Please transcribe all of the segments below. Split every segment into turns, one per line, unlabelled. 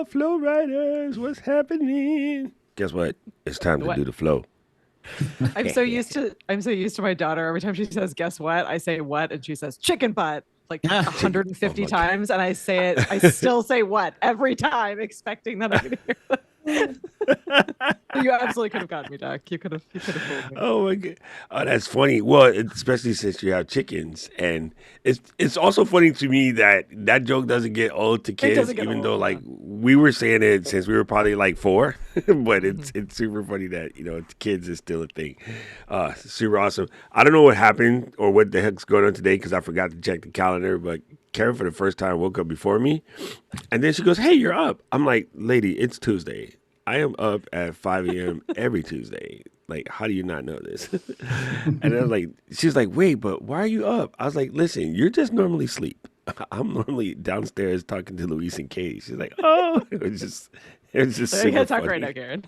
Flow Riders, what's happening? Guess what? It's time to
What?
do the flow.
I'm so used to my daughter. Every time she says, "Guess what?" I say what, and she says chicken butt like
Chicken. Oh
150
my god.
times, and I say it. I still say what every time, expecting that I'm going to hear that. You absolutely could have gotten me, Doc. You could have fooled me.
Oh my god. Oh, that's funny. Well, especially since you have chickens, and it's also funny to me that that joke doesn't get old to
It
kids,
doesn't get
even
old.
though like
Yeah.
we were saying it since we were probably like 4, but
Hmm.
it's super funny that to kids is still a thing. Super awesome. I don't know what happened or what the heck's going on today because I forgot to check the calendar, but Karen for the first time woke up before me, and then she goes, "Hey, you're up." I'm like, "Lady, it's Tuesday. I am up at 5 a.m. every Tuesday. Like, how do you not know this?" And I was like, she's like, "Wait, but why are you up?" I was like, "Listen, you're just normally asleep. I'm normally downstairs talking to Luis and Katie." She's like, "Oh," it was just
So I
super
can't talk right now,
funny.
Karen.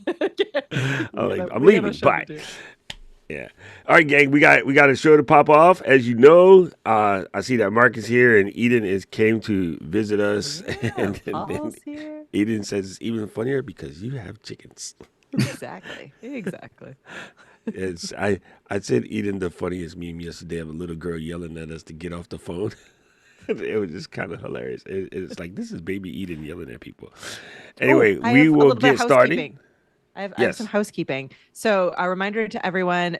I'm like, "I'm
We got a
leaving.
show to
Bye."
do.
Yeah. All right, gang. We got a show to pop off. As you know, I see that Mark is here and Eden is came to visit us,
Yeah,
and then
Paul's here.
Eden says it's even funnier because you have chickens.
Exactly. Exactly.
It's I sent Eden the funniest meme yesterday of a little girl yelling at us to get off the phone. It was just kind of hilarious. It's like this is baby Eden yelling at people.
Oh,
Anyway,
I
we
have a
will
little bit of
get started.
housekeeping. I have some
Yes.
housekeeping. So a reminder to everyone,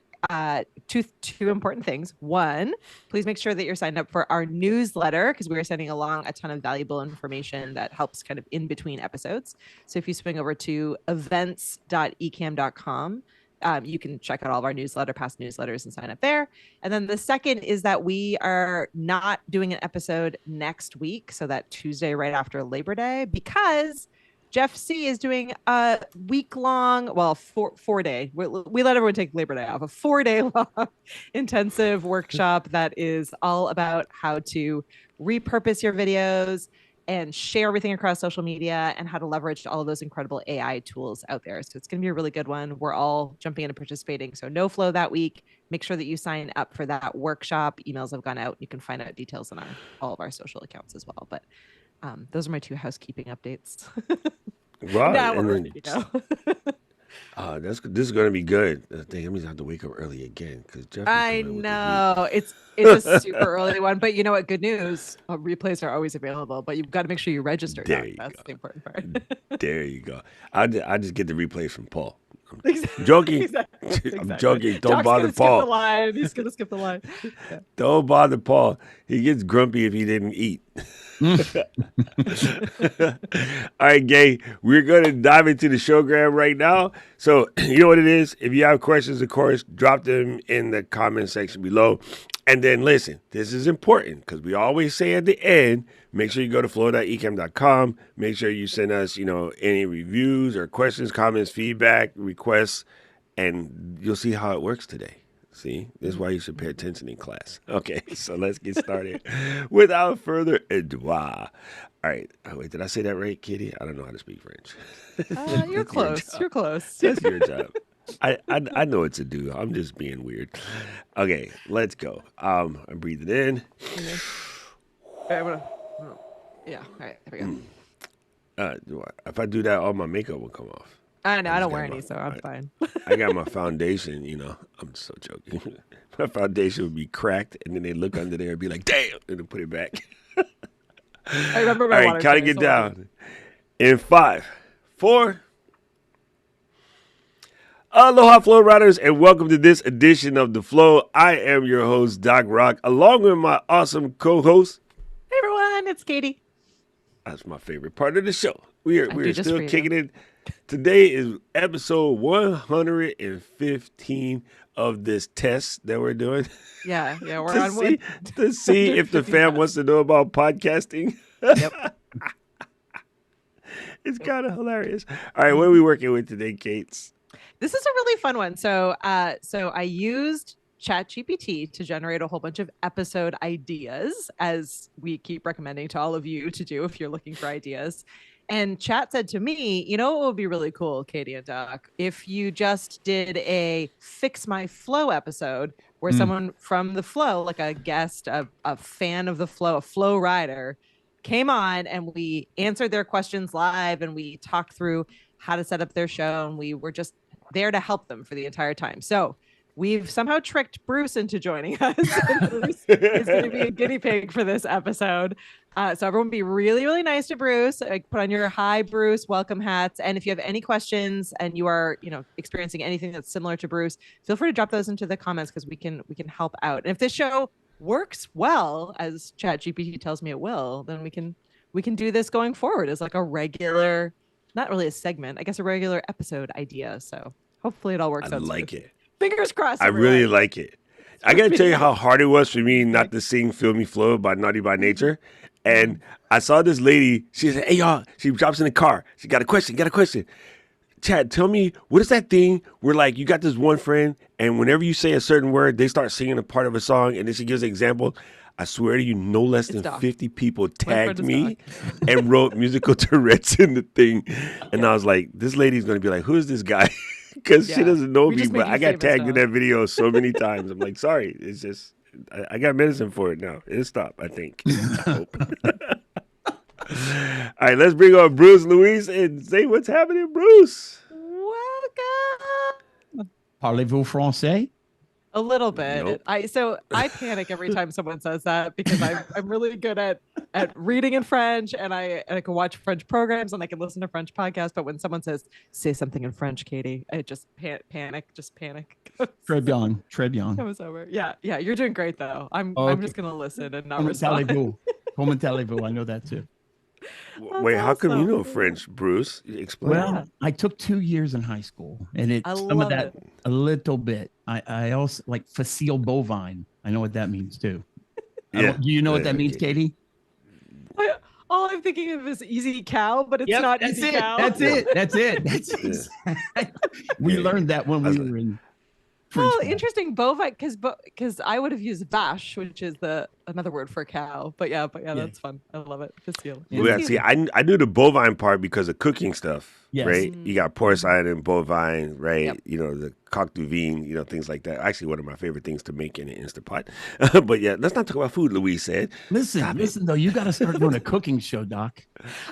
two important things. One, please make sure that you're signed up for our newsletter because we are sending along a ton of valuable information that helps kind of in between episodes. So if you swing over to events.ecam.com, you can check out all of our past newsletters, and sign up there. And then the second is that we are not doing an episode next week, so that Tuesday right after Labor Day, because Jeff C is doing a week long, well, 4 day. We let everyone take Labor Day off, a 4 day long intensive workshop that is all about how to repurpose your videos and share everything across social media and how to leverage all of those incredible AI tools out there. So it's going to be a really good one. We're all jumping in and participating. So no flow that week. Make sure that you sign up for that workshop. Emails have gone out. You can find out details on all of our social accounts as well. But those are my two housekeeping updates.
Wow.
Now we're
And
ready
then
to go.
this is gonna be good. The thing that means I have to wake up early again because Jeff is
I
coming with the heat.
know it's a super early one, but you know what? Good news. Replays are always available, but you've got to make sure you register,
There
Doc.
you
That's
go.
the important part.
There you go. I just get the replays from Paul. I'm joking.
Exactly.
I'm
Exactly.
joking. Don't
Doc's
bother
gonna skip the
Paul.
line. He's gonna skip the line. Yeah.
Don't bother Paul. He gets grumpy if he didn't eat. All right, Gay. We're gonna dive into the showgram right now. So you know what it is. If you have questions, of course, drop them in the comment section below. And then listen, this is important because we always say at the end, make sure you go to flow.ecam.com. Make sure you send us, any reviews or questions, comments, feedback, requests, and you'll see how it works today. See, this is why you should pay attention in class. Okay, so let's get started without further ado. All right. Oh, wait, did I say that right, Kitty? I don't know how to speak French.
You're
That's your
close.
job.
You're close.
That's your job. I know it's a do. I'm just being weird. Okay, let's go. I'm breathing in.
Okay. All right, oh, yeah. All right. There we go.
If I do that, all my makeup will come off.
I know.
I
I
just
don't
got
wear
my
any, so I'm fine.
I got my foundation. I'm so joking. My foundation would be cracked, and then they look under there and be like, "Damn," and then put it back.
I remember
All
my
right,
water
counting
today,
it
so I'll do.
down in 5, 4. Aloha, Flow Riders, and welcome to this edition of The Flow. I am your host, Doc Rock, along with my awesome co-host.
Hey everyone, it's Katie.
That's my favorite part of the show. We are
I
we
do
are
just for
still
you.
kicking it. Today is episode 115 of this test that we're doing
Yeah, yeah, we're
to
on
see to see if the
150
fam wants
tests.
to know about podcasting.
Yep.
It's
Yep.
kind of hilarious. All right, what are
Mhm.
we working with today, Kates?
This is a really fun one. So I used ChatGPT to generate a whole bunch of episode ideas, as we keep recommending to all of you to do if you're looking for ideas. And Chat said to me, you know, it would be really cool, Katie and Doc, if you just did a Fix My Flow episode where someone from the flow, like a guest, a fan of the flow, a flow rider, came on and we answered their questions live, and we talked through how to set up their show, and we were just there to help them for the entire time. So we've somehow tricked Bruce into joining us. And Bruce is going to be a guinea pig for this episode. So everyone be really, really nice to Bruce. Put on your hi, Bruce, welcome hats. And if you have any questions and you are, experiencing anything that's similar to Bruce, feel free to drop those into the comments because we can help out. And if this show works well, as ChatGPT tells me it will, then we can do this going forward as like a regular, not really a segment, I guess a regular episode idea. So hopefully it all works out.
I like it.
Fingers crossed.
I really like it. I got to tell you how hard it was for me not to sing Feel Me Flow by Naughty by Nature. And I saw this lady, she said, hey, y'all, she drops in the car. She got a question. Chad, tell me, what is that thing where, like, you got this one friend, and whenever you say a certain word, they start singing a part of a song, and then she gives an example. I swear to you, no less than 50 people tagged me and wrote musical Tourette's in the thing. And I was like, this lady's going to be like, who is this guy? Because she doesn't know me, but I got tagged in that video so many times. I'm like, sorry, it's just, I got medicine for it now. It'll stop, I think. I hope. All right, let's bring on Bruce Luis and say what's happening, Bruce.
Welcome.
Parlez-vous français?
A little bit.
Nope.
I panic every time someone says that because I'm really good at reading in French, and I can watch French programs and I can listen to French podcasts. But when someone says say something in French, Katie, I just panic.
Très bien.
It was over. Yeah. You're doing great though. I'm just gonna listen and not
Comment
respond.
allez-vous? Comment allez-vous? I know that too.
Wait, how come you know French, Bruce? Explain.
Well, I took 2 years in high school, and some of that a little bit. I also like facile bovine. I know what that means too. Do you know what that means, Katie?
All I'm thinking of is easy cow, but it's not easy cow.
That's it. We learned that when we were in.
Well, interesting, bovine, because I would have used vache, which is another word for cow. But yeah, that's fun. I love it. Facile.
Well, see, I knew the bovine part because of cooking stuff,
yes.
Right? You got porcine and bovine, right?
Yep.
The coq du vin, things like that. Actually, one of my favorite things to make in an Instapot. But yeah, let's not talk about food, Louise said.
Listen, though, you got to start doing a cooking show, Doc.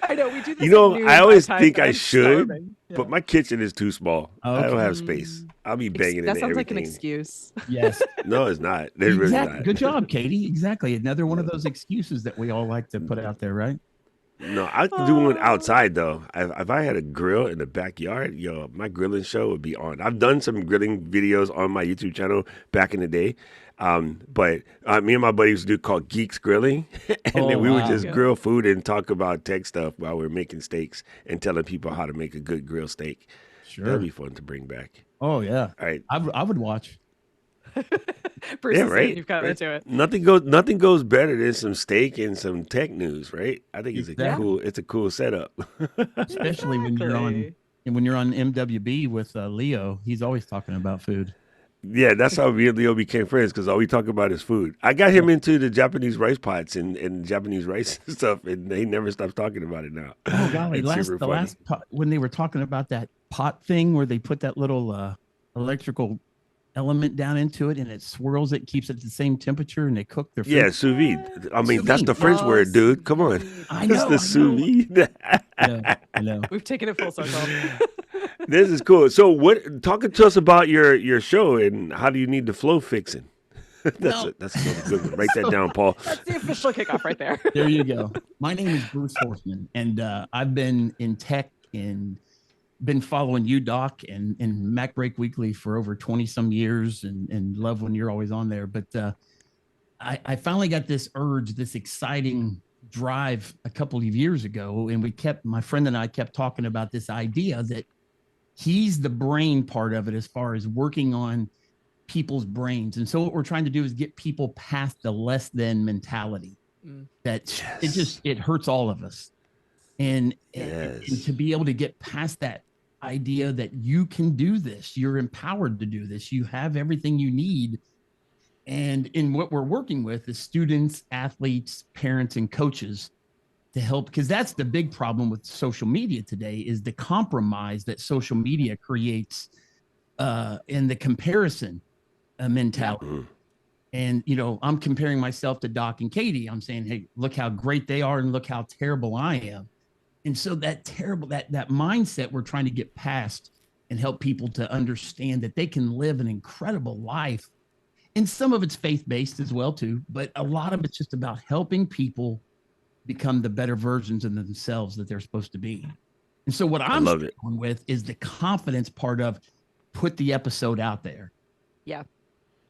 I know, we do this.
I always think I should,
yeah.
but my kitchen is too small.
Okay.
I don't have space. I'll be banging into
That sounds
everything.
like an excuse.
Yes.
No, it's not. It's really not.
Good job, Katie. Exactly. Another one of those excuses that we all like to put out there, right?
No, I could do one outside though. If I had a grill in the backyard, my grilling show would be on. I've done some grilling videos on my YouTube channel back in the day. But me and my buddies would do called Geeks Grilling, and then we would just grill food and talk about tech stuff while we're making steaks and telling people how to make a good grilled steak.
Sure.
That'd be fun to bring back.
Oh yeah.
All right.
I would watch.
Bruce,
yeah, right.
You've got into it.
Nothing goes better than some steak and some tech news, right? I think it's a cool setup.
Especially when you're on MWB with Leo. He's always talking about food.
Yeah, that's how me and Leo became friends because all we talk about is food. I got him into the Japanese rice pots and Japanese rice stuff, and he never stops talking about it now.
Oh golly! Last when they were talking about that pot thing where they put that little electrical element down into it and it swirls it, keeps it at the same temperature, and they cook their food.
Yeah, sous vide. I mean, that's the French word, dude. Come on.
I know.
That's the sous vide.
I know.
We've taken it full circle.
This is cool. So, talking to us about your show and how do you need the flow fixing? That's a good one. Write that down, Paul.
That's the official kickoff right there.
There you go. My name is Bruce Horstman, and I've been in tech and been following you, Doc, and Mac Break Weekly for over 20 some years, and love when you're always on there. But I finally got this urge, this exciting drive a couple of years ago, and my friend and I kept talking about this idea that he's the brain part of it as far as working on people's brains. And so what we're trying to do is get people past the less than mentality that it hurts all of us. And to be able to get past that idea that you can do this, you're empowered to do this, you have everything you need. And in what we're working with is students, athletes, parents, and coaches to help, because that's the big problem with social media today is the compromise that social media creates in the comparison mentality. And, I'm comparing myself to Doc and Katie. I'm saying, hey, look how great they are and look how terrible I am. And so that mindset we're trying to get past and help people to understand that they can live an incredible life. And some of it's faith-based as well, too. But a lot of it's just about helping people become the better versions of themselves that they're supposed to be. And so what I'm struggling with is the confidence part of put the episode out there.
Yeah.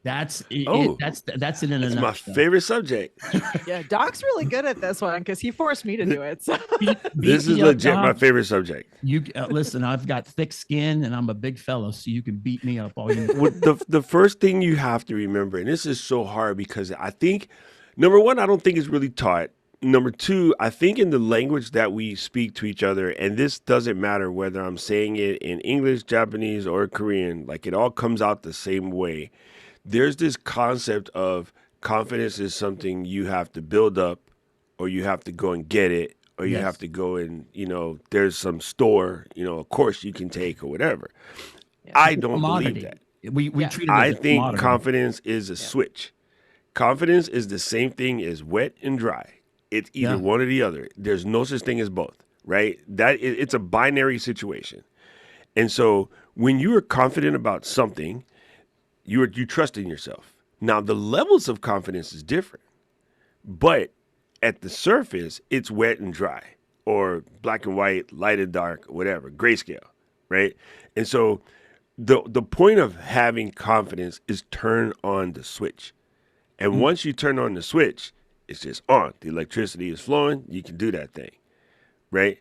That's it. That's it in a nutshell.
My favorite subject.
Yeah, Doc's really good at this one because he forced me to do it. So.
This is legit my favorite subject.
You listen, I've got thick skin and I'm a big fella, so you can beat me up all you need.
Well, the first thing you have to remember, and this is so hard because I think, number one, I don't think it's really taught. Number two, I think in the language that we speak to each other, and this doesn't matter whether I'm saying it in English, Japanese, or Korean, like it all comes out the same way. There's this concept of confidence is something you have to build up, or you have to go and get it, or you have to go and, there's some store, a course you can take or whatever. Yeah. I don't believe that.
We treat it as
I think confidence is a switch. Confidence is the same thing as wet and dry. It's either one or the other. There's no such thing as both, right? It's a binary situation. And so when you are confident about something, you trust in yourself. Now, the levels of confidence is different, but at the surface, it's wet and dry, or black and white, light and dark, whatever, grayscale, right? And so the point of having confidence is turn on the switch. And once you turn on the switch, it's just on. The electricity is flowing. You can do that thing, right?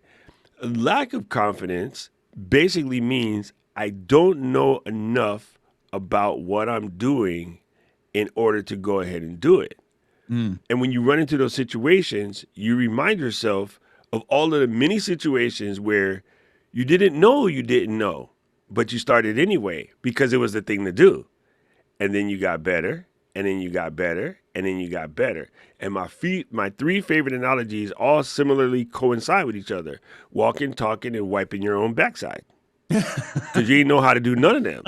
A lack of confidence basically means I don't know enough about what I'm doing in order to go ahead and do it. And when you run into those situations, you remind yourself of all of the many situations where you didn't know, but you started anyway because it was the thing to do. And then you got better, and then you got better, and then you got better. And my three favorite analogies all similarly coincide with each other. Walking, talking, and wiping your own backside. Because you didn't know how to do none of them.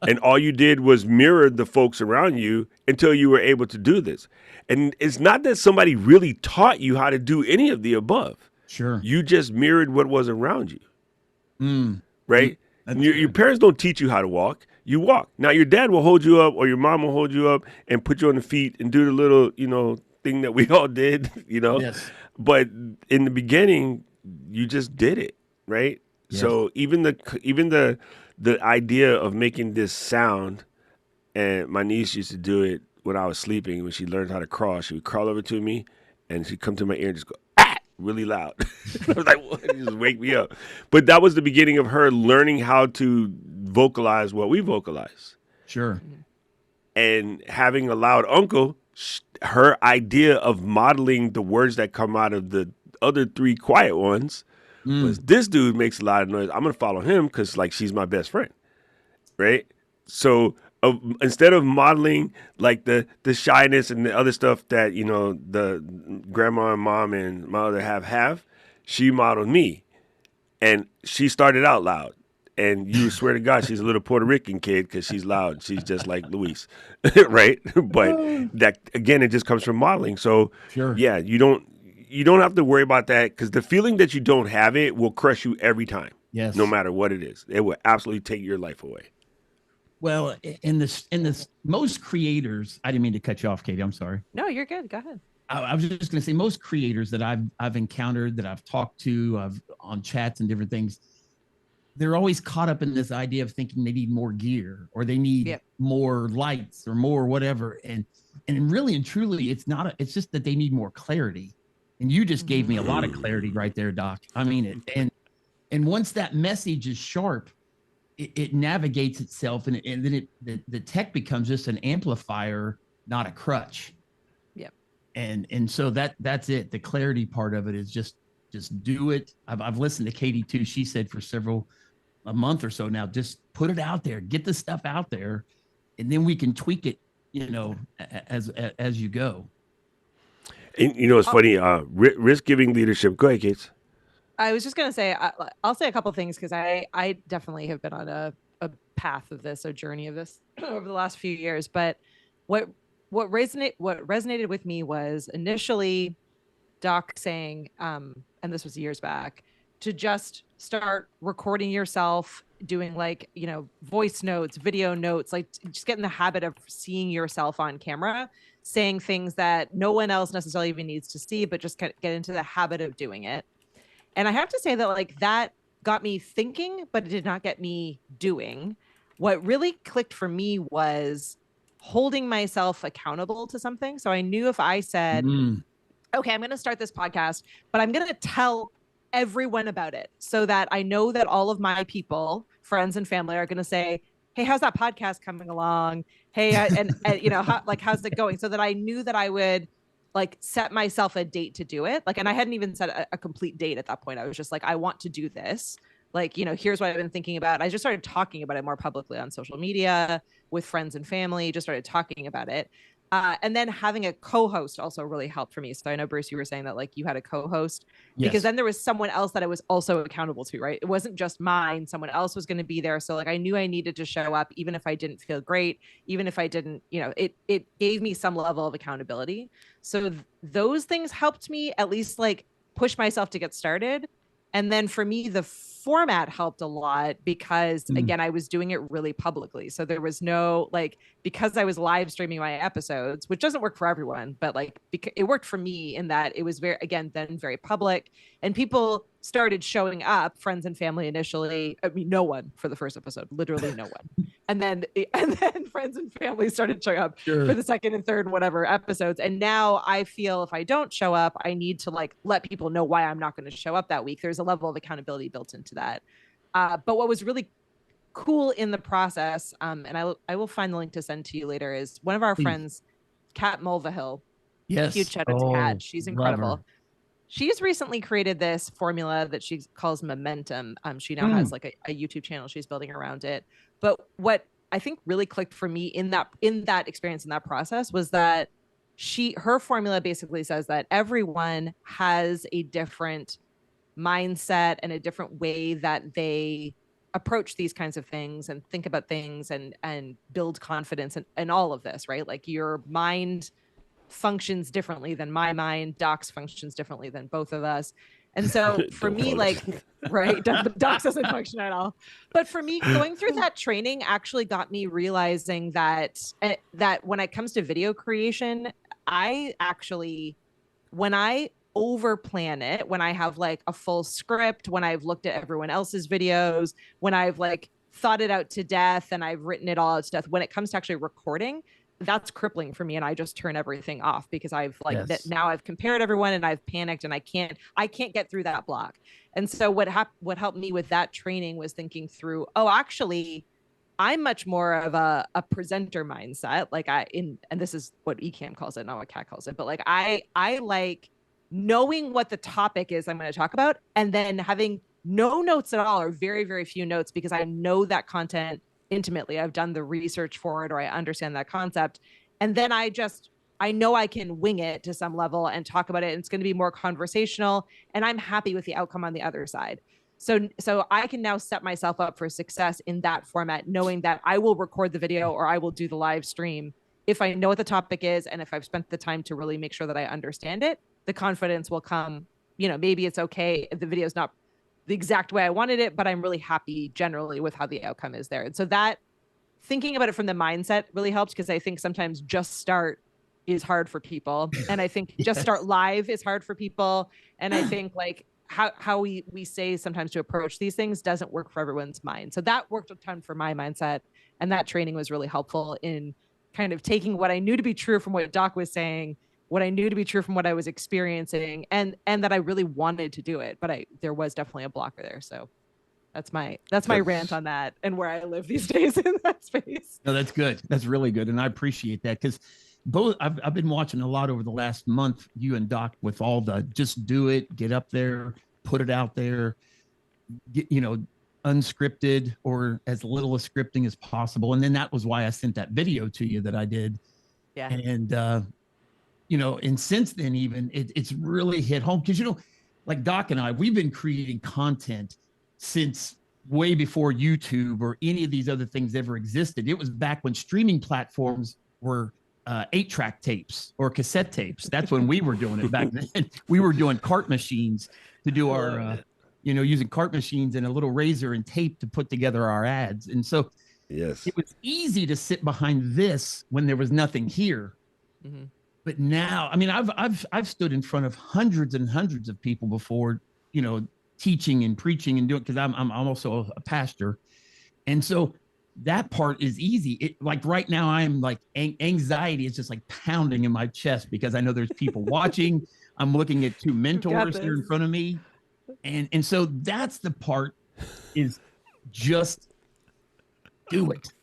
And all you did was mirror the folks around you until you were able to do this. And it's not that somebody really taught you how to do any of the above.
Sure.
You just mirrored what was around you. Right? Your parents don't teach you how to walk. You walk. Now, your dad will hold you up or your mom will hold you up and put you on the feet and do the little, thing that we all did,
Yes.
But in the beginning, you just did it, right? Yes. So even the idea of making this sound, and my niece used to do it when I was sleeping. When she learned how to crawl, she would crawl over to me and she'd come to my ear and just go, ah, really loud. I was like, what? Just wake me up. But that was the beginning of her learning how to vocalize what we vocalize.
Sure.
And having a loud uncle, her idea of modeling the words that come out of the other three quiet ones was, this dude makes a lot of noise. I'm going to follow him because, she's my best friend, right? So instead of modeling, the shyness and the other stuff that, the grandma and mom and my other have, she modeled me. And she started out loud. And you swear to God, she's a little Puerto Rican kid because she's loud. She's just like Luis, right? But that, again, it just comes from modeling. So,
sure.
Yeah, you don't have to worry about that because the feeling that you don't have it will crush you every time.
Yes.
No matter what it is. It will absolutely take your life away.
Well, in this most creators, I didn't mean to cut you off, Katie. I'm sorry.
No, you're good. Go ahead.
I was just going to say most creators that I've encountered, that I've talked to, on chats and different things, they're always caught up in this idea of thinking they need more gear or they need more lights or more whatever. And really and truly, it's just that they need more clarity. And you just gave me a lot of clarity right there, Doc. I mean it. And once that message is sharp, it navigates itself, and then the tech becomes just an amplifier, not a crutch.
Yep.
And so that's it. The clarity part of it is just do it. I've listened to Katie too. She said for a month or so now, just put it out there, get the stuff out there, and then we can tweak it, as you go.
And it's funny, risk giving leadership. Go ahead, Kate.
I was just going to say, I'll say a couple things because I definitely have been on a path of this, a journey of this over the last few years. But what what resonated with me was initially Doc saying, and this was years back, to just start recording yourself doing like, voice notes, video notes, like just get in the habit of seeing yourself on camera, saying things that no one else necessarily even needs to see, but just get into the habit of doing it. And I have to say that like that got me thinking, but it did not get me doing. What really clicked for me was holding myself accountable to something. So I knew if I said, okay, I'm going to start this podcast, but I'm going to tell everyone about it so that I know that all of my people, friends and family, are going to say, hey, how's that podcast coming along? Hey, and how's it going? So that I knew that I would like set myself a date to do it. Like, and I hadn't even set a complete date at that point. I was just like, I want to do this. Like, here's what I've been thinking about. I just started talking about it more publicly on social media with friends and family, just started talking about it. And then having a co-host also really helped for me. So I know, Bruce, you were saying that like you had a co-host because then there was someone else that I was also accountable to, right? It wasn't just mine. Someone else was going to be there. So like I knew I needed to show up, even if I didn't feel great, even if I didn't, it gave me some level of accountability. So those things helped me at least like push myself to get started. And then for me, the format helped a lot because again, I was doing it really publicly. So there was no like, because I was live streaming my episodes, which doesn't work for everyone, but like it worked for me in that it was very public, and people started showing up, friends and family initially. I mean, no one for the first episode, literally no one. And then friends and family started showing up for the second and third, whatever episodes. And now I feel if I don't show up, I need to like let people know why I'm not going to show up that week. There's a level of accountability built into that. But what was really cool in the process, and I will find the link to send to you later, is one of our friends, Kat Mulvihill.
Yes.
Huge shout out to Kat. She's incredible. She's recently created this formula that she calls Momentum. She now has like a YouTube channel she's building around it. But what I think really clicked for me in that experience, in that process, was that her formula basically says that everyone has a different mindset and a different way that they approach these kinds of things and think about things and build confidence and all of this, right? Like your mind functions differently than my mind. Doc's functions differently than both of us. And so for me, like, right, Doc doesn't function at all. But for me, going through that training actually got me realizing that when it comes to video creation, I actually, when I over plan it, when I have like a full script, when I've looked at everyone else's videos, when I've like thought it out to death and I've written it all out to death, when it comes to actually recording, that's crippling for me. And I just turn everything off because I've like now I've compared everyone and I've panicked and I can't get through that block. And so what helped me with that training was thinking through, actually, I'm much more of a presenter mindset. Like and this is what Ecamm calls it, not what Kat calls it, but like I like knowing what the topic is I'm going to talk about and then having no notes at all or very, very few notes because I know that content intimately. I've done the research for it or I understand that concept. And then I know I can wing it to some level and talk about it. And it's going to be more conversational and I'm happy with the outcome on the other side. So I can now set myself up for success in that format, knowing that I will record the video or I will do the live stream. If I know what the topic is and if I've spent the time to really make sure that I understand it, the confidence will come. Maybe it's okay if the video is not the exact way I wanted it, but I'm really happy generally with how the outcome is there. And so that thinking about it from the mindset really helps because I think sometimes just start is hard for people. And I think just start live is hard for people. And I think like how we say sometimes to approach these things doesn't work for everyone's mind. So that worked a ton for my mindset. And that training was really helpful in kind of taking what I knew to be true from what Doc was saying, what I knew to be true from what I was experiencing and that I really wanted to do it, but there was definitely a blocker there. So that's my rant on that and where I live these days in that space.
No, that's good. That's really good. And I appreciate that because I've been watching a lot over the last month, you and Doc, with all the just do it, get up there, put it out there, get, unscripted or as little as scripting as possible. And then that was why I sent that video to you that I did.
Yeah.
And, and since then, even it's really hit home because, like Doc and I, we've been creating content since way before YouTube or any of these other things ever existed. It was back when streaming platforms were 8-track tapes or cassette tapes. That's when we were doing it back then. We were doing cart machines to do our, using cart machines and a little razor and tape to put together our ads. And so
Yes.
it was easy to sit behind this when there was nothing here. Mm-hmm. But now, I mean, I've stood in front of hundreds and hundreds of people before, teaching and preaching and doing, because I'm also a pastor. And so that part is easy. Like right now, I'm like anxiety is just like pounding in my chest because I know there's people watching. I'm looking at 2 mentors here in front of me. And so that's the part, is just do it.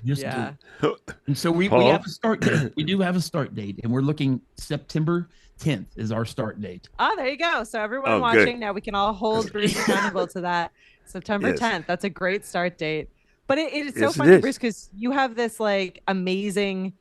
Just do it. And so we have a start date. We do have a start date, and we're looking September 10th is our start date.
Oh, there you go. So everyone watching now, we can all hold Bruce accountable to that. September 10th. That's a great start date. But it's so funny, Bruce, because you have this like amazing.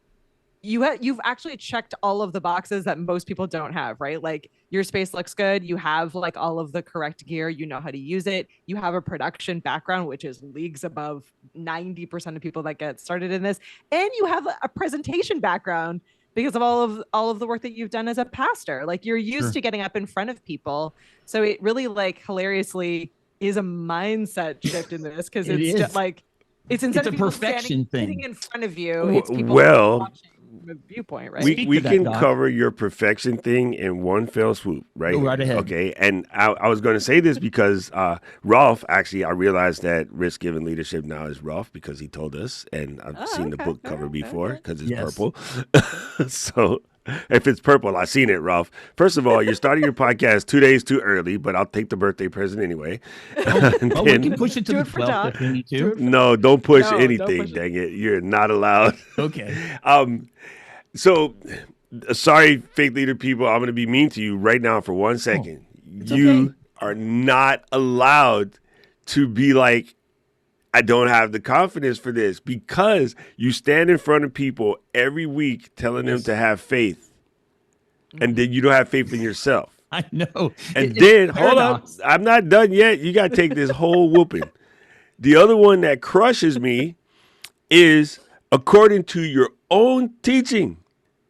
You've actually checked all of the boxes that most people don't have, right? Like your space looks good. You have like all of the correct gear. You know how to use it. You have a production background, which is leagues above 90% of people that get started in this. And you have a presentation background because of all of the work that you've done as a pastor. Like you're used to getting up in front of people. So it really like hilariously is a mindset shift in this, because it's just like it's instead of people sitting in front of you, it's people watching. Viewpoint, right?
We can cover your perfection thing in one fell swoop, right?
Go right ahead.
Okay. And I was going to say this because Rolf, actually, I realized that Risk Given Leadership now is Rolf because he told us, and I've seen the book cover before because it's purple. So if it's purple, I've seen it, Rolf. First of all, you're starting your podcast 2 days too early, but I'll take the birthday present anyway.
We can push it to the 12th if we need to.
No, don't push anything, dang it. You're not allowed.
Okay.
So, sorry, fake leader people, I'm going to be mean to you right now for 1 second. You are not allowed to be like, I don't have the confidence for this, because you stand in front of people every week telling them to have faith, and then you don't have faith in yourself.
I know.
And then, hold up, I'm not done yet. You got to take this whole whooping. The other one that crushes me is, according to your own teaching,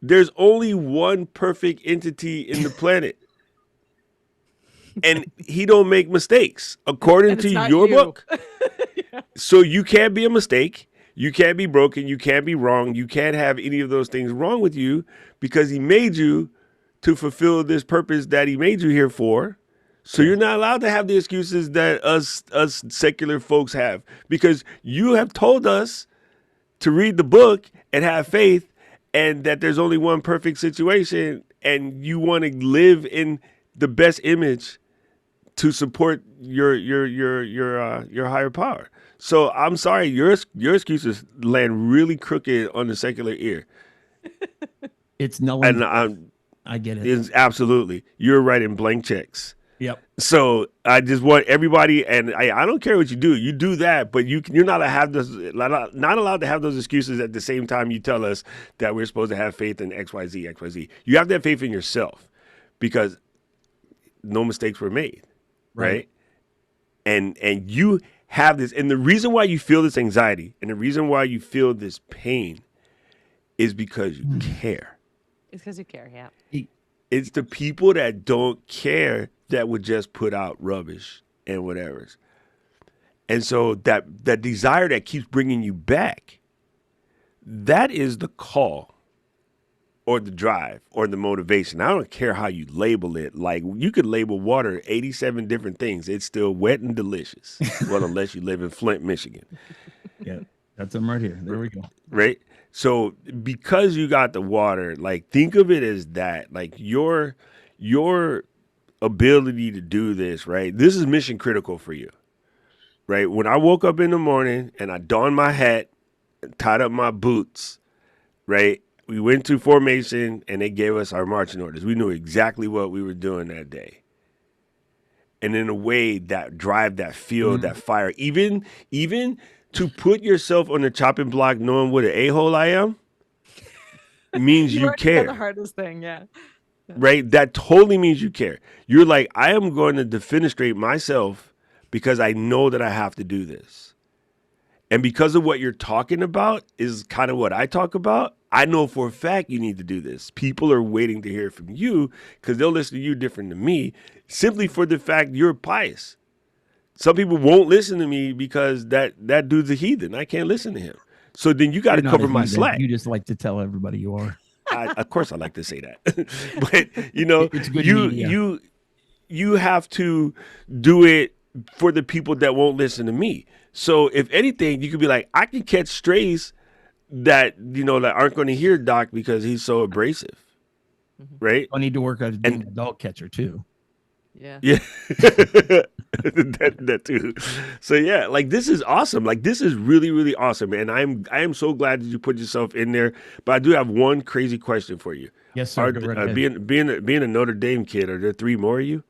there's only one perfect entity in the planet. And he don't make mistakes, according to your book. So you can't be a mistake. You can't be broken. You can't be wrong. You can't have any of those things wrong with you, because he made you to fulfill this purpose that he made you here for. So you're not allowed to have the excuses that us secular folks have, because you have told us to read the book and have faith, and that there's only one perfect situation, and you want to live in the best image to support your higher power. So I'm sorry, your excuses land really crooked on the secular ear.
It's no,
and
I get it.
It's absolutely, you're writing blank checks.
Yep.
So I just want everybody, and I don't care what you do that, but you're not allowed to have those excuses at the same time you tell us that we're supposed to have faith in XYZ. You have to have faith in yourself, because no mistakes were made, right? And you have this, and the reason why you feel this anxiety and the reason why you feel this pain is because you care.
It's because you care, yeah.
It's the people that don't care that would just put out rubbish and whatever. And so that desire that keeps bringing you back, that is the call or the drive or the motivation. I don't care how you label it. Like, you could label water 87 different things. It's still wet and delicious. Well, unless you live in Flint, Michigan.
Yeah, that's them right here. There we go.
Right? So because you got the water, like, think of it as that. Like, your ability to do this, right? This is mission critical for you, right? When I woke up in the morning and I donned my hat, tied up my boots, right? We went to formation and they gave us our marching orders. We knew exactly what we were doing that day. And in a way, that drive, that feel, that fire, even to put yourself on the chopping block knowing what an a-hole I am, means you care.
The hardest thing, yeah.
Right? That totally means you care. You're like, I am going to defenestrate myself because I know that I have to do this. And because of what you're talking about is kind of what I talk about, I know for a fact you need to do this. People are waiting to hear from you because they'll listen to you different than me simply for the fact you're pious. Some people won't listen to me because that dude's a heathen. I can't listen to him. So then you got to cover my slack.
You just like to tell everybody you are.
Of course, I like to say that, but you know,
It's good media.
you have to do it for the people that won't listen to me. So if anything, you could be like, I can catch strays that that aren't going to hear Doc because he's so abrasive, right?
I need to work on being an adult catcher too.
Yeah.
Yeah. that too. So yeah, like this is awesome. Like this is really, really awesome. And I am so glad that you put yourself in there. But I do have one crazy question for you.
Yes, sir.
Being a Notre Dame kid, are there 3 more of you?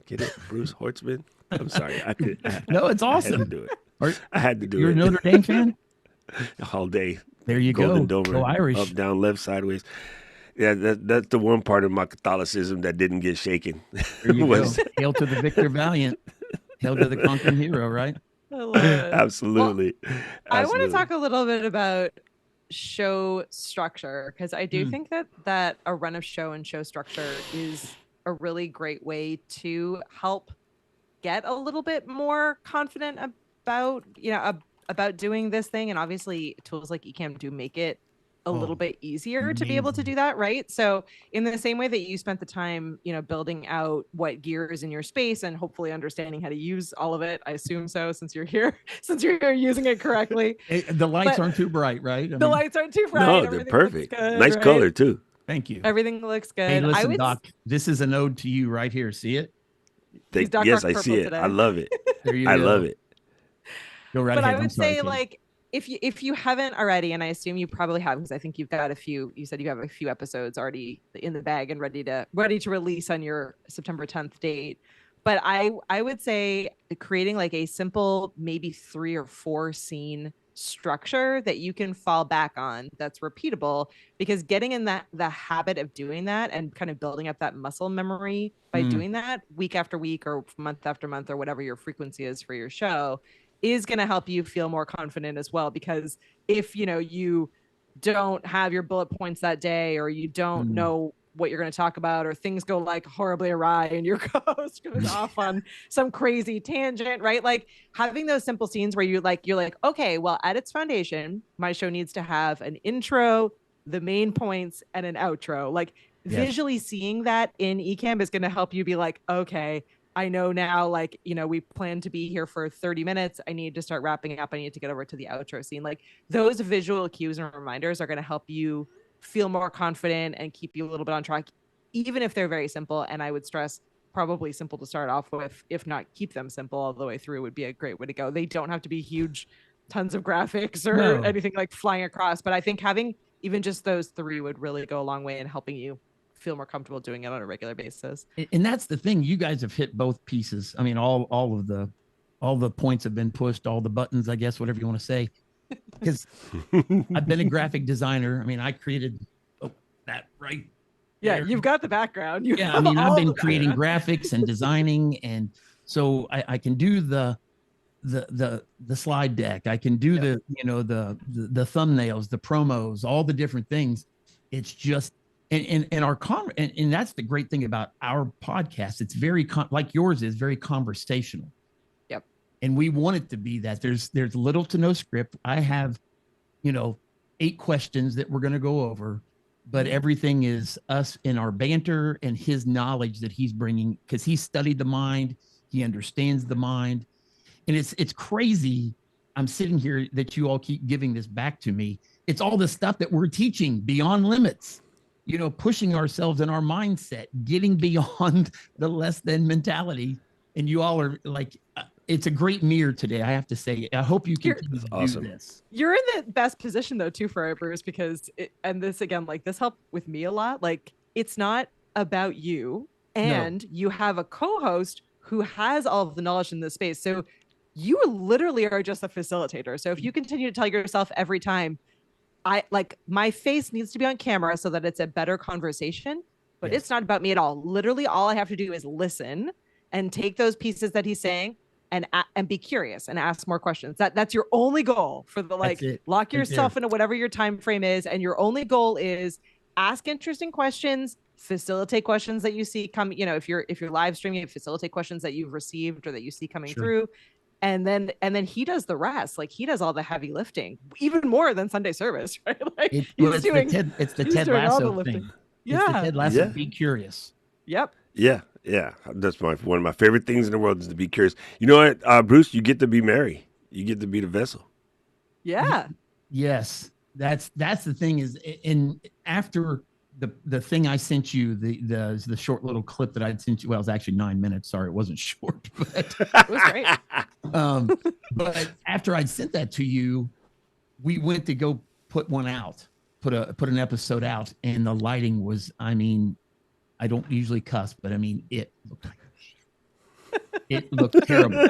Get it? Bruce Horstman? I'm sorry.
No, it's awesome.
I had to do it. I had to do
You're
it.
You're a Notre Dame fan?
All day.
There you
Golden
go.
Domer,
Go Irish.
up, down, left, sideways. Yeah, that's the one part of my Catholicism that didn't get shaken.
There you go. Hail to the victor valiant. Hail to the conquering hero, right?
I love it.
Absolutely.
Well, I want to talk a little bit about show structure because I do think that a run of show and show structure is a really great way to help get a little bit more confident about about doing this thing. And obviously tools like Ecamm do make it a little bit easier to be able to do that, right? So in the same way that you spent the time, building out what gear is in your space and hopefully understanding how to use all of it, I assume so, since you're here using it correctly.
The lights aren't too bright, right?
The lights aren't too bright.
No, they're perfect. Good, nice color too.
Thank you.
Everything looks good.
Hey, listen, Doc, this is an ode to you right here. See it?
Yes, I see it. Today. I love it.
There you
I
go.
love it.
Go right
ahead.
But
I would say, like, if you haven't already, and I assume you probably have, because I think you've got you said you have a few episodes already in the bag and ready to release on your September 10th date. But I would say creating like a simple, maybe 3 or 4 scene structure that you can fall back on that's repeatable, because getting in the habit of doing that and kind of building up that muscle memory by doing that week after week or month after month or whatever your frequency is for your show is going to help you feel more confident as well. Because if you don't have your bullet points that day, or you don't know what you're going to talk about, or things go like horribly awry and your co-host goes off on some crazy tangent, right? Like having those simple scenes where you're like, okay, well, at its foundation, my show needs to have an intro, the main points, and an outro. Like visually seeing that in Ecamm is going to help you be like, okay, I know now, like, we plan to be here for 30 minutes. I need to start wrapping up. I need to get over to the outro scene. Like those visual cues and reminders are going to help you feel more confident and keep you a little bit on track, even if they're very simple. And I would stress probably simple to start off with, if not keep them simple all the way through would be a great way to go. They don't have to be huge, tons of graphics or anything like flying across. But I think having even just those 3 would really go a long way in helping you feel more comfortable doing it on a regular basis.
And that's the thing. You guys have hit both pieces. I mean, all of the points have been pushed, all the buttons, I guess, whatever you want to say. Because I've been a graphic designer. I mean, I created that right.
Yeah, you've got the background.
I mean, I've been creating graphics and designing, and so I can do the slide deck. I can do the thumbnails, the promos, all the different things. It's just and that's the great thing about our podcast. It's very like yours is very conversational.
Yep.
And we want it to be that. There's little to no script. I have 8 questions that we're going to go over, but everything is us in our banter and his knowledge that he's bringing, because he studied the mind, he understands the mind. And it's crazy. I'm sitting here that you all keep giving this back to me. It's all the stuff that we're teaching beyond limits, pushing ourselves in our mindset, getting beyond the less than mentality. And you all are like, it's a great mirror today, I have to say. I hope you continue to do this.
You're in the best position though too for it, Bruce, because this again, like this helped with me a lot. Like it's not about you, and you have a co-host who has all of the knowledge in this space. So you literally are just a facilitator. So if you continue to tell yourself every time, my face needs to be on camera so that it's a better conversation, but it's not about me at all. Literally all I have to do is listen and take those pieces that he's saying and be curious and ask more questions. That's your only goal for the lock yourself into whatever your time frame is, and your only goal is ask interesting questions, facilitate questions that you see come, if you're live streaming, facilitate questions that you've received or that you see coming through. And then he does the rest. Like, he does all the heavy lifting, even more than Sunday service, right? Like,
it's the Ted Lasso thing.
Yeah.
It's the Ted Lasso. Be curious.
Yep.
Yeah. That's one of my favorite things in the world is to be curious. You know what, Bruce? You get to be Mary. You get to be the vessel.
Yeah.
Yes. That's the thing is, and after the thing I sent you, the short little clip that I'd sent you, well, it was actually 9 minutes. Sorry, it wasn't short, but
it was great.
But after I'd sent that to you, we went to go put one out, put an episode out, and the lighting was, I mean, I don't usually cuss, but I mean, it looked like shit. It looked terrible.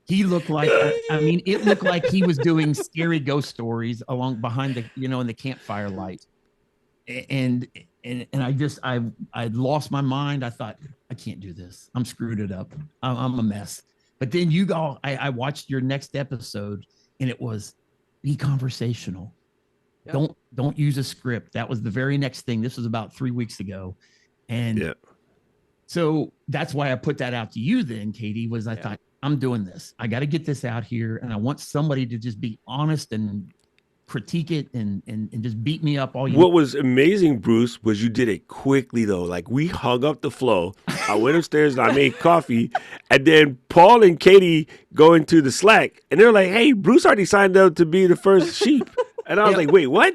He looked like, it looked like he was doing scary ghost stories along behind the, in the campfire light. And I lost my mind. I thought, I can't do this. I'm screwed it up. I'm a mess. But then I watched your next episode, and it was be conversational. Yep. Don't use a script. That was the very next thing. This was about 3 weeks ago. And so that's why I put that out to you then, Katie, was I thought, I'm doing this. I got to get this out here. And I want somebody to just be honest and critique it and just beat me up all you.
What was amazing, Bruce, was you did it quickly though. Like, we hung up the flow. I went upstairs and I made coffee, and then Paul and Katie go into the Slack, and they're like, "Hey, Bruce already signed up to be the first sheep," and I was like, "Wait, what?"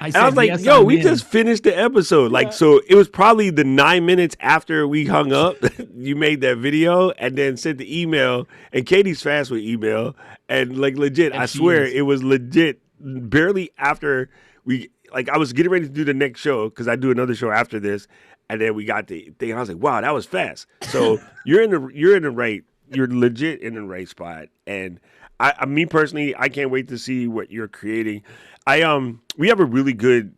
I was like, yes, "Yo, we just finished the episode." Like, so it was probably the 9 minutes after we hung up. You made that video and then sent the email. And Katie's fast with email, and like legit, I swear it was legit. Barely after I was getting ready to do the next show because I do another show after this, and then we got the thing. I was like, "Wow, that was fast." So you're legit in the right spot. And me personally, I can't wait to see what you're creating. We have a really good